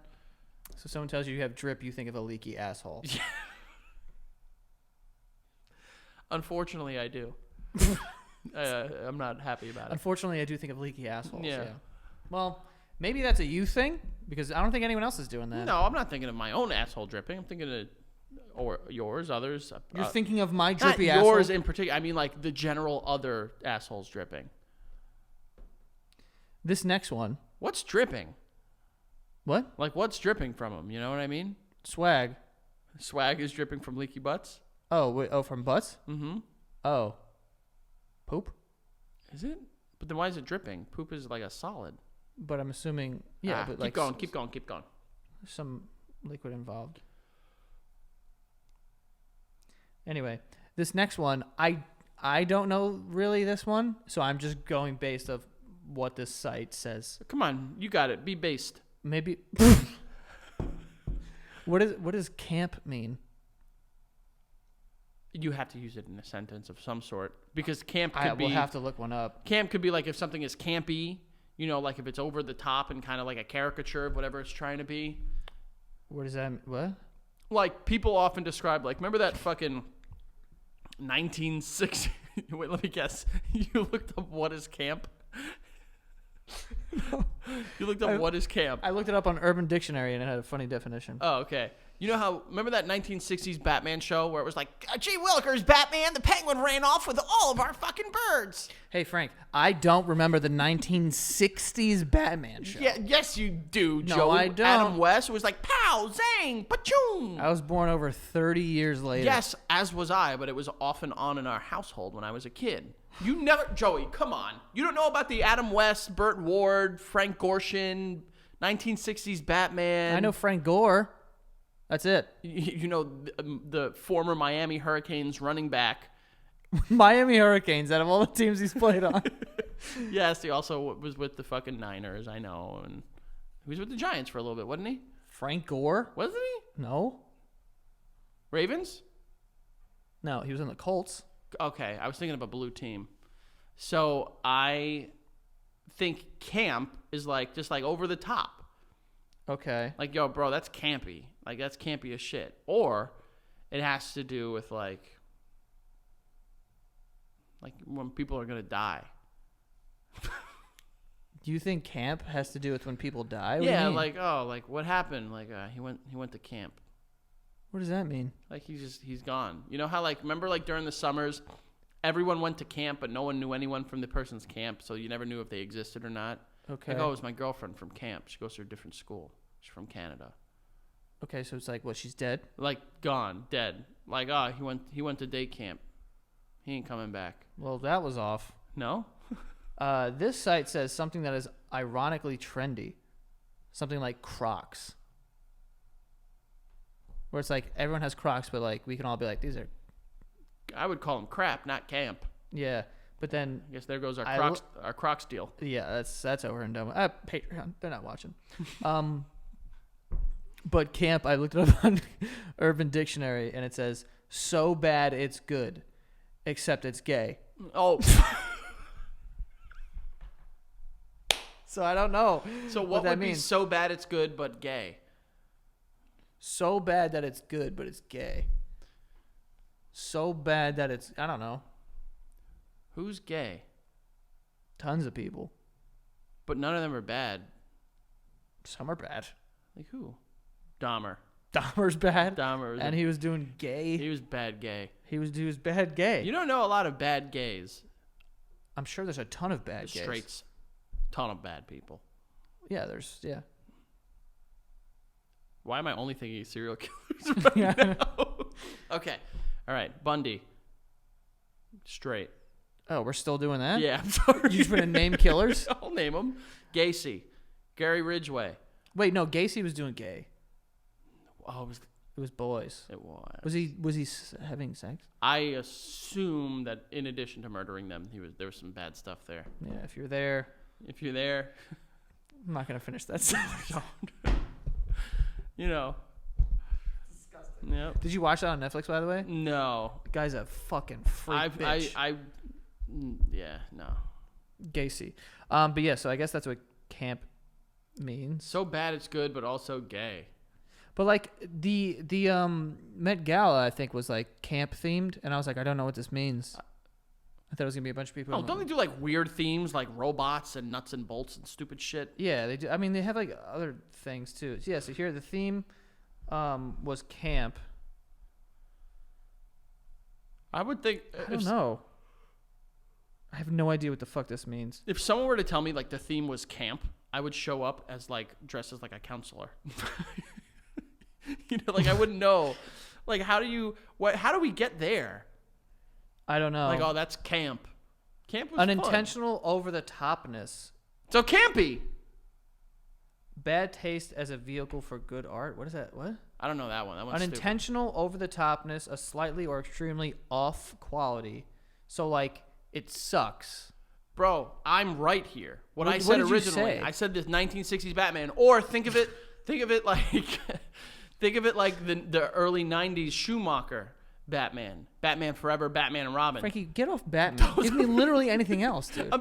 So someone tells you have drip, you think of a leaky asshole. Unfortunately, I do. I'm not happy about it. Unfortunately, I do think of leaky assholes. Yeah. Yeah. Well, maybe that's a you thing because I don't think anyone else is doing that. No, I'm not thinking of my own asshole dripping. I'm thinking of or yours, others. You're thinking of my Not drippy yours asshole. in particular. I mean, like the general other assholes dripping. This next one. What's dripping? What? Like, what's dripping from them? You know what I mean? Swag. Swag is dripping from leaky butts. Oh, wait, from butts? Mm-hmm. Oh. Poop? Is it? But then why is it dripping? Poop is like a solid. But I'm assuming, yeah, but keep like going, keep going, keep going. some liquid involved. Anyway, this next one, I don't know really this one, so I'm just going based of what this site says. Come on, you got it. Be based. Maybe. What does camp mean? You have to use it in a sentence of some sort because camp could We'll have to look one up. Camp could be like if something is campy, you know, like if it's over the top and kind of like a caricature of whatever it's trying to be. What does that mean? What? Like people often describe, like, remember that fucking 1960? Wait, let me guess. You looked up what is camp? You looked up what is camp? I looked it up on Urban Dictionary and it had a funny definition. Oh, okay. You know how, remember that 1960s Batman show where it was like, gee Willikers, Batman, the penguin ran off with all of our fucking birds. Hey, Frank, I don't remember the 1960s Batman show. Yeah, yes, you do, No, Joe. I don't. Adam West was like, pow, zang, pachoon. I was born over 30 years later. Yes, as was I, but it was often on in our household when I was a kid. You never, Joey, come on. You don't know about the Adam West, Burt Ward, Frank Gorshin, 1960s Batman. I know Frank Gore. That's it. You know the former Miami Hurricanes running back. Miami Hurricanes, out of all the teams he's played on. Yes, he also was with the fucking Niners, I know. And he was with the Giants for a little bit, wasn't he? Frank Gore? Wasn't he? No. Ravens? No, he was in the Colts. Okay, I was thinking of a blue team. So I think camp is like just like over the top. Okay. Like, yo, bro, that's campy. Like, that's campy as shit. Or it has to do with like when people are going to die. Do you think camp has to do with when people die? What do you Yeah, mean? like, oh, like what happened? Like he went to camp. What does that mean? Like he's gone. You know how like remember like during the summers everyone went to camp but no one knew anyone from the person's camp, so you never knew if they existed or not. Okay. Like, oh, it was my girlfriend from camp. She goes to a different school. She's from Canada. Okay, so it's like, what? She's dead. Like gone, dead. Like he went to day camp. He ain't coming back. Well, that was off. No. This site says something that is ironically trendy, something like Crocs, where it's like everyone has Crocs, but like we can all be like, these are. I would call them crap, not camp. Yeah, but then I guess there goes our Crocs deal. Yeah, that's over and done with. Patreon, they're not watching. But camp, I looked it up on Urban Dictionary, and it says, so bad it's good, except it's gay. Oh. So I don't know. So what would be so bad it's good, but gay? So bad that it's good, but it's gay. So bad that it's, I don't know. Who's gay? Tons of people. But none of them are bad. Some are bad. Like who? Dahmer. Dahmer's bad. Dahmer. And he was doing gay. He was bad gay. He was bad gay. You don't know a lot of bad gays. I'm sure there's a ton of bad gays. Straights. Ton of bad people. Yeah, yeah. Why am I only thinking of serial killers right now? Okay. All right. Bundy. Straight. Oh, we're still doing that? Yeah, I'm sorry. You just want to name killers? I'll name them. Gacy. Gary Ridgway. Wait, no, Gacy was doing gay. Oh, it was boys. It was. Was he having sex? I assume that in addition to murdering them, there was some bad stuff there. Yeah, if you're there. I'm not going to finish that sentence. You know. Disgusting. Yep. Did you watch that on Netflix, by the way? No. The guy's a fucking freak bitch. Yeah, no. Gacy. But yeah, so I guess that's what camp means. So bad it's good, but also gay. But like the Met Gala, I think, was like camp themed, and I was like, I don't know what this means. I thought it was gonna be a bunch of people. Oh, don't they do like weird themes like robots and nuts and bolts and stupid shit? Yeah, they do. I mean, they have like other things too. So, yeah, so here the theme was camp. I would think. I don't know. I have no idea what the fuck this means. If someone were to tell me like the theme was camp, I would show up as like dressed as like a counselor. You know, like I wouldn't know. Like how do we get there? I don't know. Like, oh, that's camp. Camp was unintentional fun. over the topness. So campy. Bad taste as a vehicle for good art. What is that? What? I don't know that one. That one's unintentional over the topness, a slightly or extremely off quality. So like it sucks. Bro, I'm right here. What I did said you originally. say? I said this 1960s Batman, or think of it like the early 90s Schumacher Batman. Batman Forever, Batman and Robin. Frankie, get off Batman. Give me literally anything else, dude.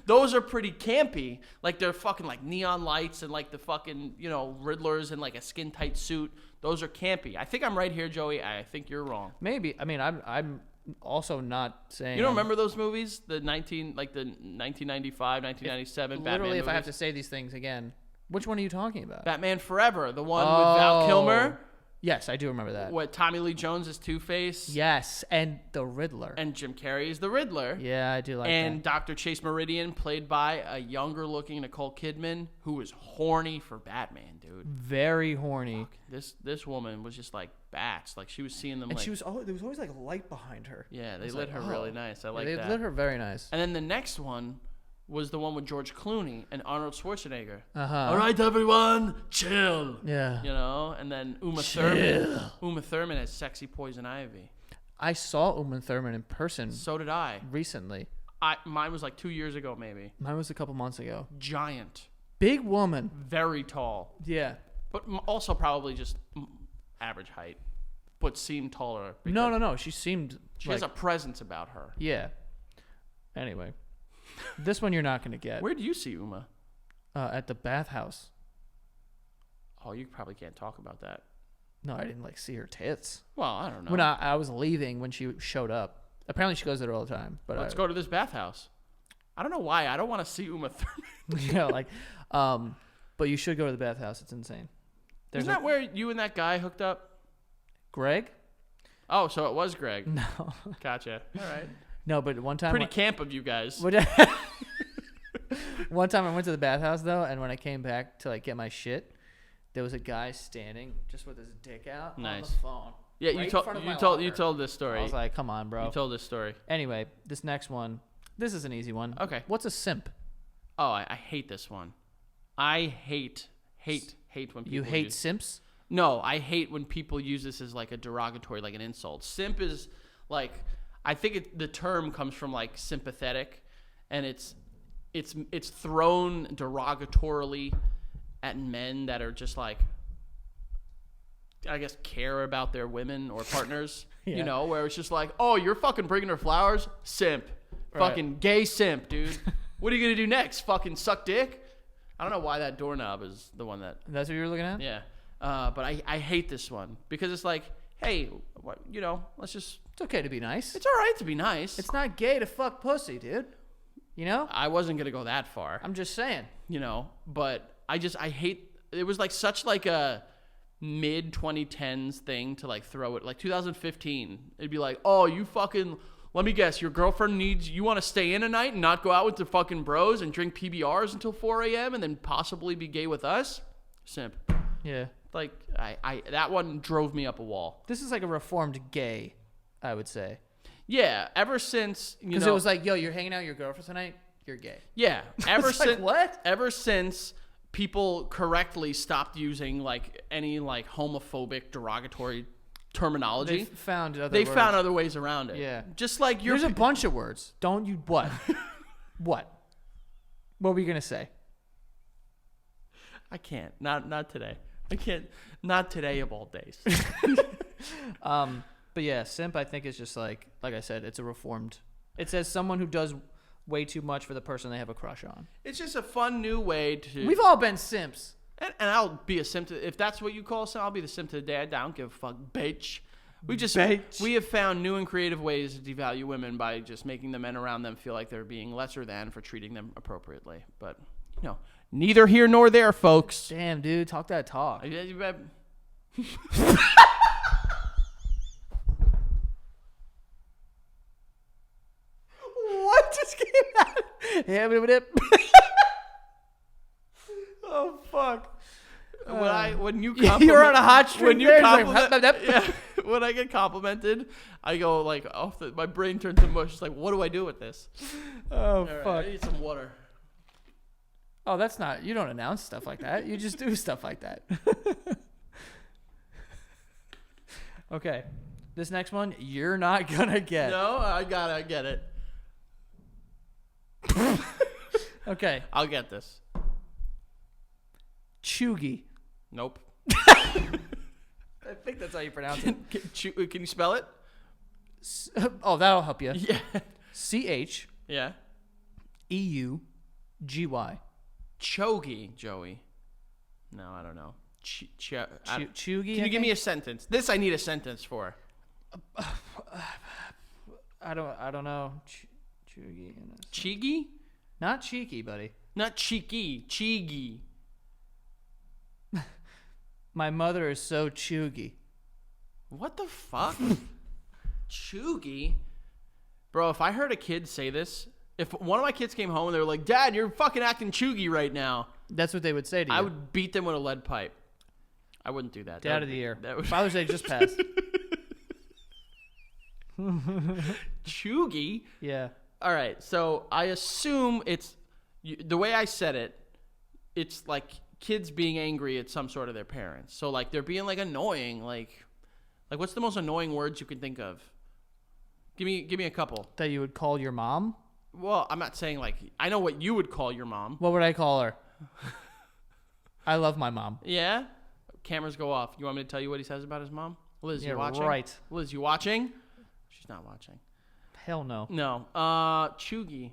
Those are pretty campy. Like they're fucking like neon lights and like the fucking, you know, Riddlers in like a skin tight suit. Those are campy. I think I'm right here, Joey. I think you're wrong. Maybe. I mean, I'm also not saying. You don't remember those movies? The 1995, 1997 Batman literally, if movies? I have to say these things again, which one are you talking about? Batman Forever, the one with Val Kilmer. Yes, I do remember that. What, Tommy Lee Jones is Two-Face? Yes, and the Riddler. And Jim Carrey is the Riddler. Yeah, I do like that. And Dr. Chase Meridian, played by a younger-looking Nicole Kidman, who was horny for Batman, dude. Very horny. Fuck. This woman was just like bats. Like she was seeing them. And like, there was always like a light behind her. Yeah, they lit her really nice. I like that. They lit her very nice. And then the next one was the one with George Clooney and Arnold Schwarzenegger. Uh-huh. All right, everyone, chill. Yeah. You know, and then Uma Thurman. Uma Thurman as sexy Poison Ivy. I saw Uma Thurman in person. So did I. Recently. Mine was like 2 years ago, maybe. Mine was a couple months ago. Giant. Big woman. Very tall. Yeah. But also probably just average height. But seemed taller. No. She seemed She has a presence about her. Yeah. Anyway. This one you're not going to get. Where do you see Uma? At the bathhouse. Oh, you probably can't talk about that. No, I didn't see her tits. Well, I don't know. When I was leaving when she showed up. Apparently she goes there all the time. But let's go to this bathhouse. I don't know why. I don't want to see Uma Thurman. Yeah, but you should go to the bathhouse. It's insane. Isn't that where you and that guy hooked up? Greg? Oh, so it was Greg. No. Gotcha. All right. No, but one time... Pretty camp of you guys. One time I went to the bathhouse, though, and when I came back to, get my shit, there was a guy standing just with his dick out on Nice. the phone. Yeah, right you in told front of my you locker. told this story. I was like, come on, bro. You told this story. Anyway, this next one. This is an easy one. Okay. What's a simp? Oh, I hate this one. I hate when people You hate use. simps? No, I hate when people use this as like a derogatory, like an insult. Simp is like, I think the term comes from like sympathetic, and it's thrown derogatorily at men that are just like, I guess, care about their women or partners. Yeah. You know, where it's just like, oh, you're fucking bringing her flowers, simp, Right. fucking gay simp, dude. What are you gonna do next? Fucking suck dick? I don't know why that doorknob is the one that. That's what you were looking at? Yeah. But I hate this one because it's like, hey, what, you know, let's just. It's okay to be nice. It's all right to be nice. It's not gay to fuck pussy, dude. You know? I wasn't gonna go that far, I'm just saying. you know, but I hate. It was like such like a mid 2010s thing to like throw it like 2015. It'd be like, oh, you fucking. Let me guess, your girlfriend you want to stay in a night and not go out with the fucking bros and drink PBRs until 4 a.m. and then possibly be gay with us? Simp. Yeah. Like, I that one drove me up a wall. This is like a reformed gay, I would say. Yeah, ever since, Because it was like, yo, you're hanging out with your girlfriend tonight, you're gay. yeah, ever It's like, since what? Ever since people correctly stopped using like any like homophobic derogatory terminology, They found other they words. found other ways around it. Yeah. Just like There's a bunch of words. Don't you what? What? What were you gonna say? I can't. Not today. I can't. Not today of all days. But yeah, simp I think is just like I said, it's a reformed. It says someone who does way too much for the person they have a crush on. It's just a fun new way to. We've all been simps. And I'll be a simp if that's what you call a simp. I'll be the simp to the day. I don't give a fuck, bitch. We have found new and creative ways to devalue women by just making the men around them feel like they're being lesser than for treating them appropriately. But you know, neither here nor there, folks. Damn, dude, talk that talk. What just came out? Yeah, oh fuck. When you You're on a hot streak. when you there, compliment, it's like, yeah, when I get complimented, I go like my brain turns to mush. It's like, what do I do with this? Oh All right, fuck. I need some water. Oh, that's not. You don't announce stuff like that. You just do stuff like that. Okay, this next one you're not gonna get. No, I get it. Okay, I'll get this. chuggy. Nope. I think that's how you pronounce it. Can you spell it? Oh, that'll help you. Yeah. CHEUGY. Yeah. Chogi, Joey. No, I don't know. Chuggy. Can you give me a sentence? This I need a sentence for. I don't know. Chuggy. Chigi? Not cheeky, buddy. Not cheeky. Chigi. My mother is so chuggy. What the fuck? Chugi? Bro, if I heard a kid say this, if one of my kids came home and they were like, Dad, you're fucking acting chuggy right now, That's what they would say to you. I would beat them with a lead pipe. I wouldn't do that. Dad of the year. That would Father's Day just passed. Chuggy? Yeah. All right, so I assume it's the way I said it. It's like kids being angry at some sort of their parents. So like they're being like annoying. Like what's the most annoying words you can think of? Give me a couple. That you would call your mom? Well, I'm not saying like I know what you would call your mom. What would I call her? I love my mom. Yeah. Cameras go off. You want me to tell you what he says about his mom? Liz, Yeah, you watching? right. Liz, you watching? She's not watching. Hell no. No. Chuggy.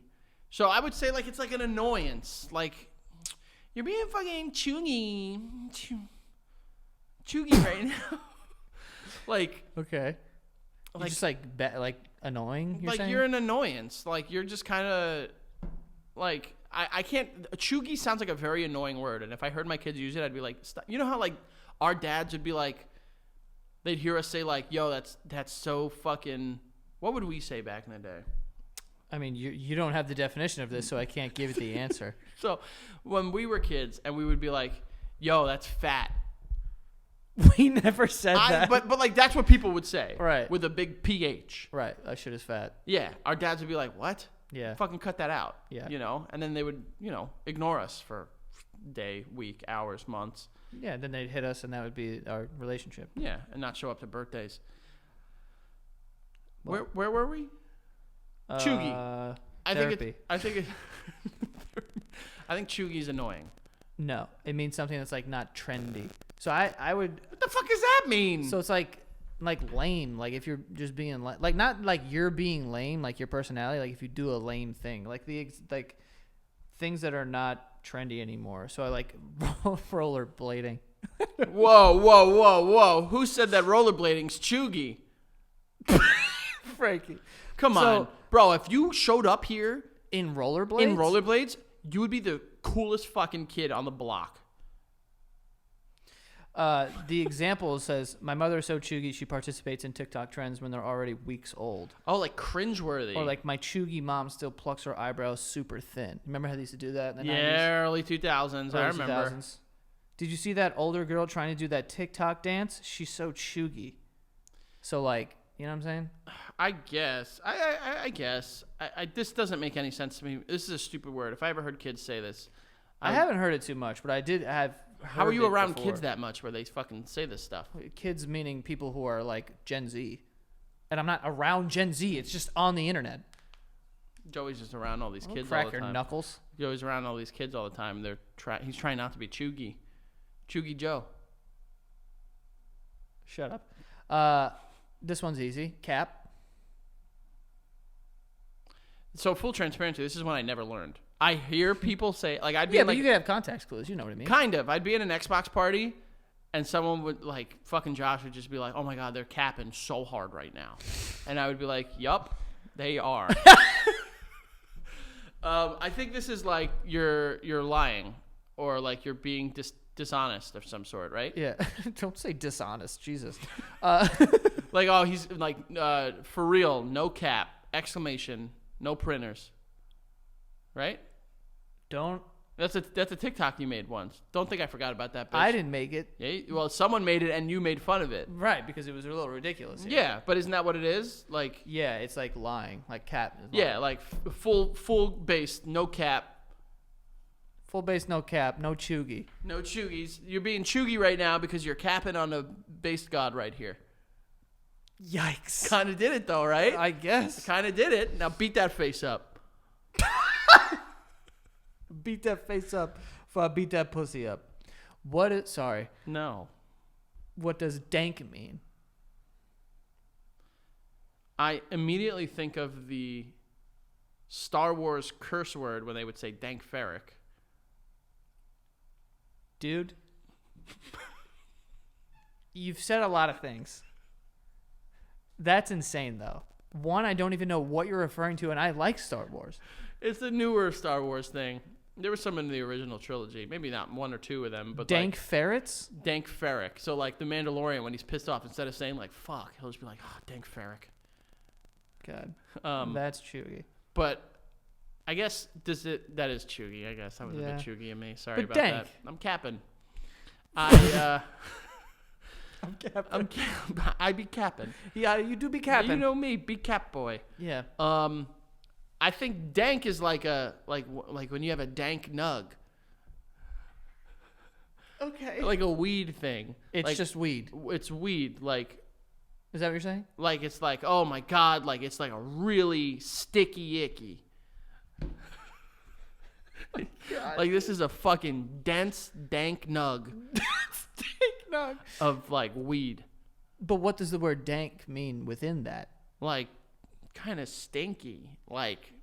So I would say like it's like an annoyance. Like you're being fucking chuggy. Chuggy right now. Like Okay. You're Like- just like annoying. You're like saying? you're an annoyance. Like you're just kind of like I can't. Chuggy sounds like a very annoying word, and if I heard my kids use it, I'd be like, stop. You know how like our dads would be like, they'd hear us say like, "Yo, that's so fucking." What would we say back in the day? I mean, you don't have the definition of this, so I can't give it the answer. So when we were kids, and we would be like, "Yo, that's fat," We never said that. But like that's what people would say. Right. With a big PH. Right. That shit is fat. Yeah. Our dads would be like, what? Yeah. Fucking cut that out. Yeah. You know? And then they would, ignore us for day, week, hours, months. Yeah. Then they'd hit us, and that would be our relationship. Yeah. And not show up to birthdays. Well, Where were we? Chuggy. Therapy. I think Chuggy's annoying. No. It means something that's like not trendy. So I would. What the fuck does that mean? So it's like lame. Like if you're just being like not like you're being lame, like your personality. Like if you do a lame thing, like things that are not trendy anymore. So I like rollerblading. Whoa. Who said that rollerblading's chuggy? Frankie. Come on. Bro, if you showed up here in rollerblades, you would be the coolest fucking kid on the block. The example says, my mother is so chuggy she participates in TikTok trends when they're already weeks old. Oh, like cringeworthy. Or like my chuggy mom still plucks her eyebrows super thin. Remember how they used to do that in the 90s? Yeah, early 2000s. I remember. 2000s. Did you see that older girl trying to do that TikTok dance? She's so chuggy. So like, you know what I'm saying? I guess. I guess. This doesn't make any sense to me. This is a stupid word. If I ever heard kids say this. I haven't heard it too much, but I did have. How are you around kids that much where they fucking say this stuff? Kids meaning people who are like Gen Z. And I'm not around Gen Z. It's just on the internet. Joey's just around all these kids all the Crack time. your knuckles. Joey's around all these kids all the time. He's trying not to be chuggy. Chuggy Joe. Shut up. This one's easy. Cap. So full transparency, this is one I never learned. I hear people say, like, I'd be yeah, in, but like, you could have context clues. You know what I mean? Kind of. I'd be in an Xbox party, and someone would, like, fucking Josh would just be like, oh my God, they're capping so hard right now. And I would be like, yup, they are. I think this is like you're lying, or like you're being dishonest of some sort, right? Yeah. Don't say dishonest. Jesus. Like, oh, he's like, for real, no cap, exclamation, no printers. Right? Don't. That's a TikTok you made once. Don't think I forgot about that, bitch. I didn't make it. Yeah, well, someone made it and you made fun of it. Right, because it was a little ridiculous. Yeah, but isn't that what it is? Like, yeah, it's like lying, like cap. Is yeah, lying. like full based, no cap. Full base, no cap, no chuggy. No chuggies. You're being chuggy right now because you're capping on a based god right here. Yikes. Kind of did it though, right? I guess. Kind of did it. Now beat that face up. Beat that face up before I beat that pussy up. Sorry. No. What does dank mean? I immediately think of the Star Wars curse word when they would say dank ferric. Dude. You've said a lot of things. That's insane, though. One, I don't even know what you're referring to, and I like Star Wars. It's the newer Star Wars thing. There was some in the original trilogy. Maybe not one or two of them, but dank like, ferrets? Dank ferric. So like the Mandalorian, when he's pissed off, instead of saying like fuck, he'll just be like, oh, dank ferric. God. That's chuggy. But I guess that is chuggy. I guess that was a bit chuggy of me. Sorry but about dank. that. I'm capping. I be capping. Yeah, you do be capping. You know me, be cap boy. Yeah. I think dank is like when you have a dank nug. Okay. Like a weed thing. It's like, just weed. It's weed. Like, is that what you're saying? Like it's like, oh my God, like it's like a really sticky icky. Like this is a fucking dense dank nug. Dank nug. Of like weed. But what does the word dank mean within that? Like kind of stinky. Like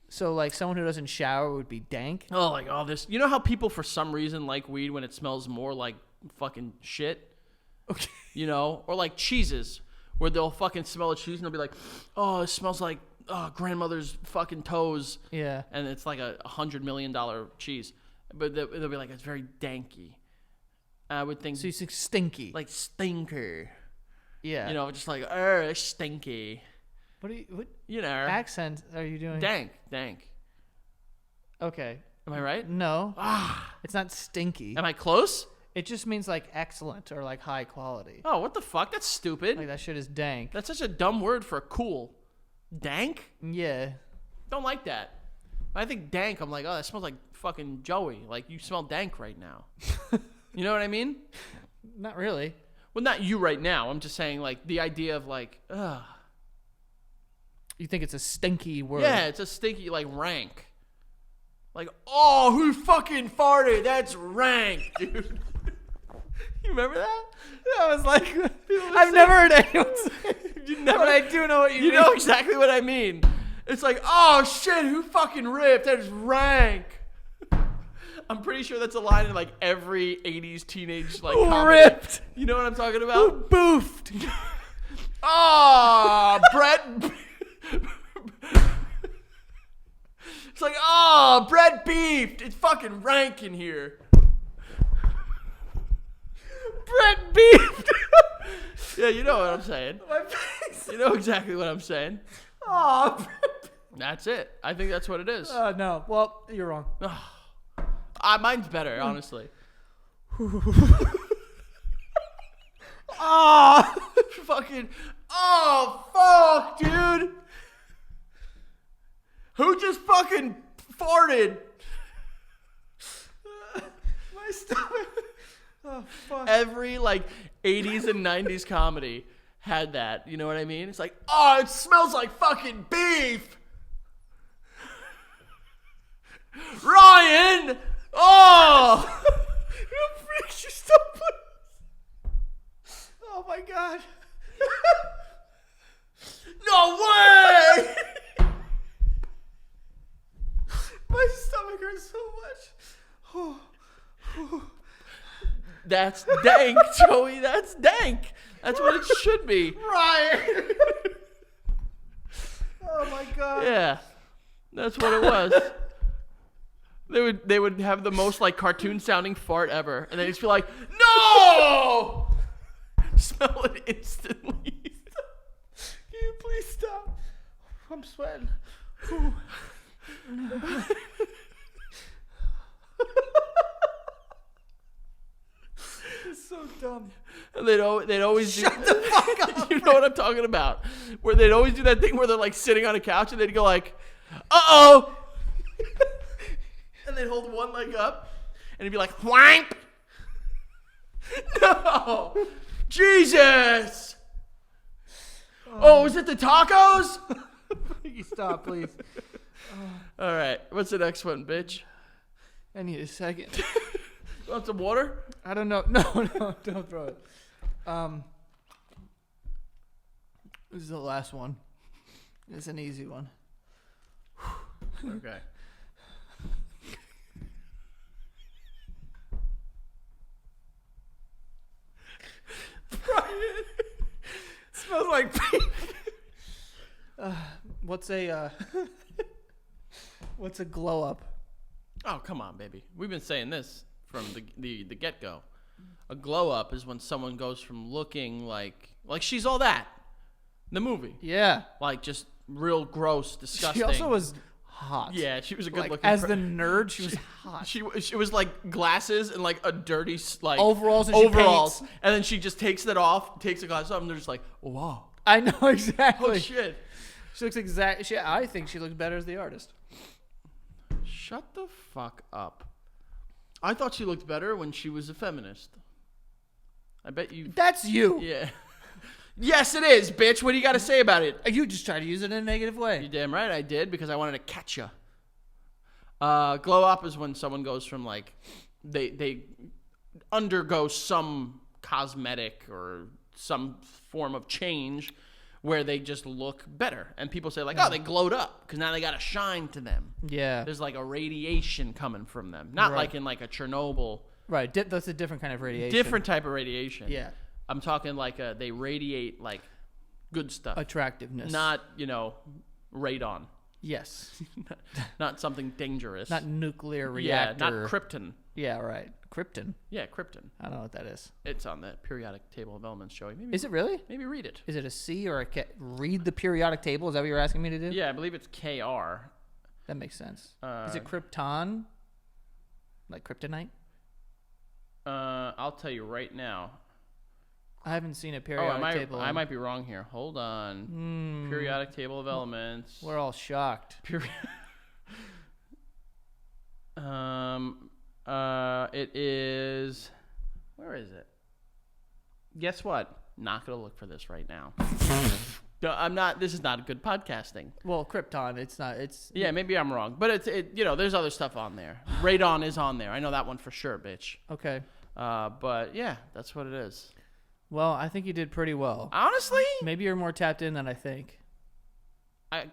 so like someone who doesn't shower would be dank? Oh, like all this. You know how people for some reason like weed when it smells more like fucking shit? Okay. You know? Or like cheeses where they'll fucking smell a cheese and they'll be like, "Oh, it smells like grandmother's fucking toes." Yeah. And it's like $100 million cheese. But they'll be like, it's very danky. I would think. So you think stinky. Like stinker. Yeah. You know, just like, stinky. What you know, accent are you doing? Dank. Okay. Am I right? No. It's not stinky. Am I close? It just means like excellent or like high quality. Oh, what the fuck? That's stupid. Like that shit is dank. That's such a dumb word for cool. Dank? Yeah. Don't like that. When I think dank, I'm like, oh, that smells like fucking Joey. Like, you smell dank right now. You know what I mean? Not really. Well, not you right now. I'm just saying, like, the idea of, like, ugh. You think it's a stinky word? Yeah, it's a stinky, like, rank. Like, oh, who fucking farted? That's rank, dude. You remember that? I was like, I've never heard anyone say it, but I do know what you mean. You know exactly what I mean. It's like, oh, shit, who fucking ripped? That is rank. I'm pretty sure that's a line in, like, every 80s teenage, like, who comedy. ripped? You know what I'm talking Who about? boofed? Oh, Brett. It's like, oh, Brett beefed. It's fucking rank in here. Brett beefed. Yeah, you know what I'm saying. My face. You know exactly what I'm saying. Oh, That's it. I think that's what it is. no. Well, you're wrong. Mine's better, honestly. Oh, Fucking, oh, fuck, dude. Who just fucking farted? my stomach. Oh, fuck. Every, like, 80s and 90s comedy had that. You know what I mean? It's like, oh, it smells like fucking beef. Ryan! Oh! You freak, you stop, please. Oh, my God. No way! My stomach hurts so much. Oh. That's dank, Joey. That's dank. That's what it should be. Ryan. Oh my God. Yeah, that's what it was. They would have the most like cartoon sounding fart ever, and they just be like, "No!" Smell it instantly. Can you please stop? I'm sweating. It's so dumb. And they'd always Shut the fuck up. You know what I'm talking about? Where they'd always do that thing where they're like sitting on a couch and they'd go like, "Uh-oh." And they'd hold one leg up and it'd be like, "Whamp." No. Jesus. Oh, is it the tacos? You stop, please. All right. What's the next one, bitch? I need a second. You want some water? I don't know. No, don't throw it. This is the last one. It's an easy one. Okay. Brian, smells like beef. What's a glow up? Oh, come on, baby. We've been saying this from the get-go. A glow up is when someone goes from looking like she's all that in the movie. Yeah. Like just real gross, disgusting. She also was hot. Yeah, she was a good Like, looking as the nerd, she was hot. She was like glasses and like a dirty like Overalls and she paints. and then she just takes that off, takes the glasses off, and they're just like, oh, wow. I know exactly. Oh shit. She looks I think she looks better as the artist. Shut the fuck up. I thought she looked better when she was a feminist. I bet you. That's you. Yeah. Yes, it is, bitch. What do you got to say about it? You just try to use it in a negative way. You damn right I did, because I wanted to catch you. Glow up is when someone goes from like they undergo some cosmetic or some form of change where they just look better, and people say like, oh, they glowed up because now they got a shine to them. Yeah. There's like a radiation coming from them, not Right. like in like a Chernobyl. Right. That's a different kind of radiation. Different type of radiation. Yeah. I'm talking like they radiate like good stuff, Attractiveness. not radon. Yes. Not something dangerous. Not nuclear reactor. Yeah, not krypton. Yeah, right. Krypton. Yeah, krypton. I don't know what that is. It's on the periodic table of elements, Joey. Maybe, Is it really? Maybe read it. Is it a C or a K? Read the periodic table? Is that what you're asking me to do? Yeah, I believe it's KR. That makes sense. Is it Krypton? Like kryptonite? I'll tell you right now. I haven't seen a periodic table. I might be wrong here. Hold on. Periodic table of elements. We're all shocked. It is. Where is it? Guess what? Not gonna look for this right now. No, I'm not. This is not good podcasting. Well, Krypton. It's not. It's yeah. Maybe I'm wrong, but there's other stuff on there. Radon is on there. I know that one for sure, bitch. Okay. But yeah, that's what it is. Well, I think you did pretty well. Honestly, maybe you're more tapped in than I think. I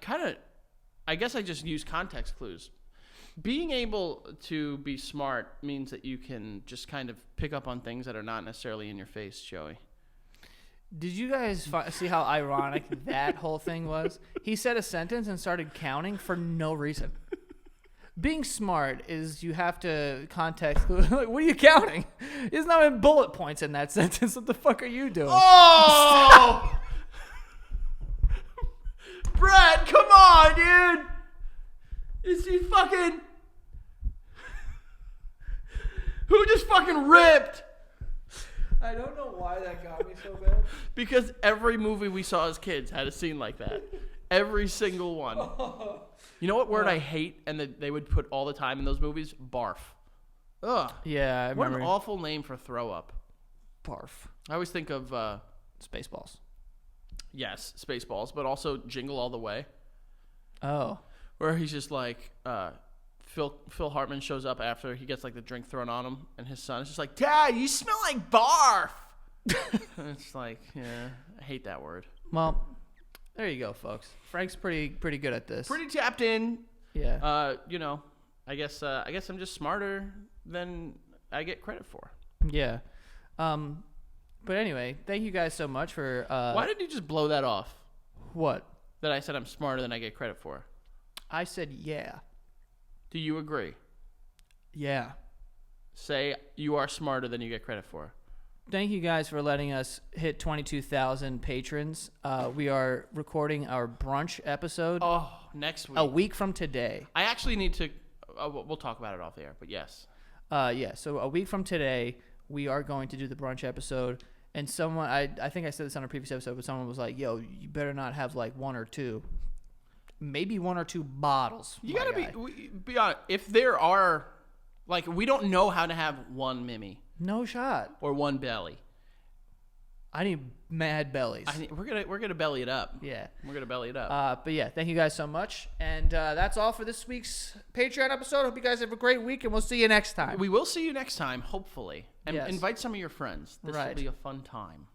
guess I just use context clues. Being able to be smart means that you can just kind of pick up on things that are not necessarily in your face, Joey. Did you guys see how ironic that whole thing was? He said a sentence and started counting for no reason. Being smart is you have to context. Like, what are you counting? There's not even bullet points in that sentence. What the fuck are you doing? Oh! Brett, come on, dude! Is he fucking... Who just fucking ripped? I don't know why that got me so bad. Because every movie we saw as kids had a scene like that. Every single one. You know what word I hate and that they would put all the time in those movies? Barf. Ugh. Yeah, I remember. What an awful name for throw up. Barf. I always think of... Spaceballs. Yes, Spaceballs, but also Jingle All the Way. Oh. Where he's just like... Phil Hartman shows up after he gets like the drink thrown on him, and his son is just like, "Dad, you smell like barf." And it's like, yeah, I hate that word. Well, there you go, folks. Frank's pretty good at this. Pretty tapped in. Yeah. I guess I'm just smarter than I get credit for. Yeah. But anyway, thank you guys so much for. Why did you just blow that off? What? That I said I'm smarter than I get credit for. I said yeah. Do you agree? Yeah. Say you are smarter than you get credit for. Thank you guys for letting us hit 22,000 patrons. We are recording our brunch episode. Oh, next week. A week from today. I actually need to... we'll talk about it off the air, but yes. Yeah, so a week from today, we are going to do the brunch episode. And someone... I think I said this on a previous episode, but someone was like, yo, you better not have like one or two. Maybe one or two bottles. You gotta be honest. If there are, like, we don't know how to have one Mimi. No shot. Or one belly. I need mad bellies. We're gonna belly it up. Yeah, we're gonna belly it up. But yeah, thank you guys so much, and that's all for this week's Patreon episode. Hope you guys have a great week, and we'll see you next time. We will see you next time, hopefully, and yes. Invite some of your friends. This will be a fun time.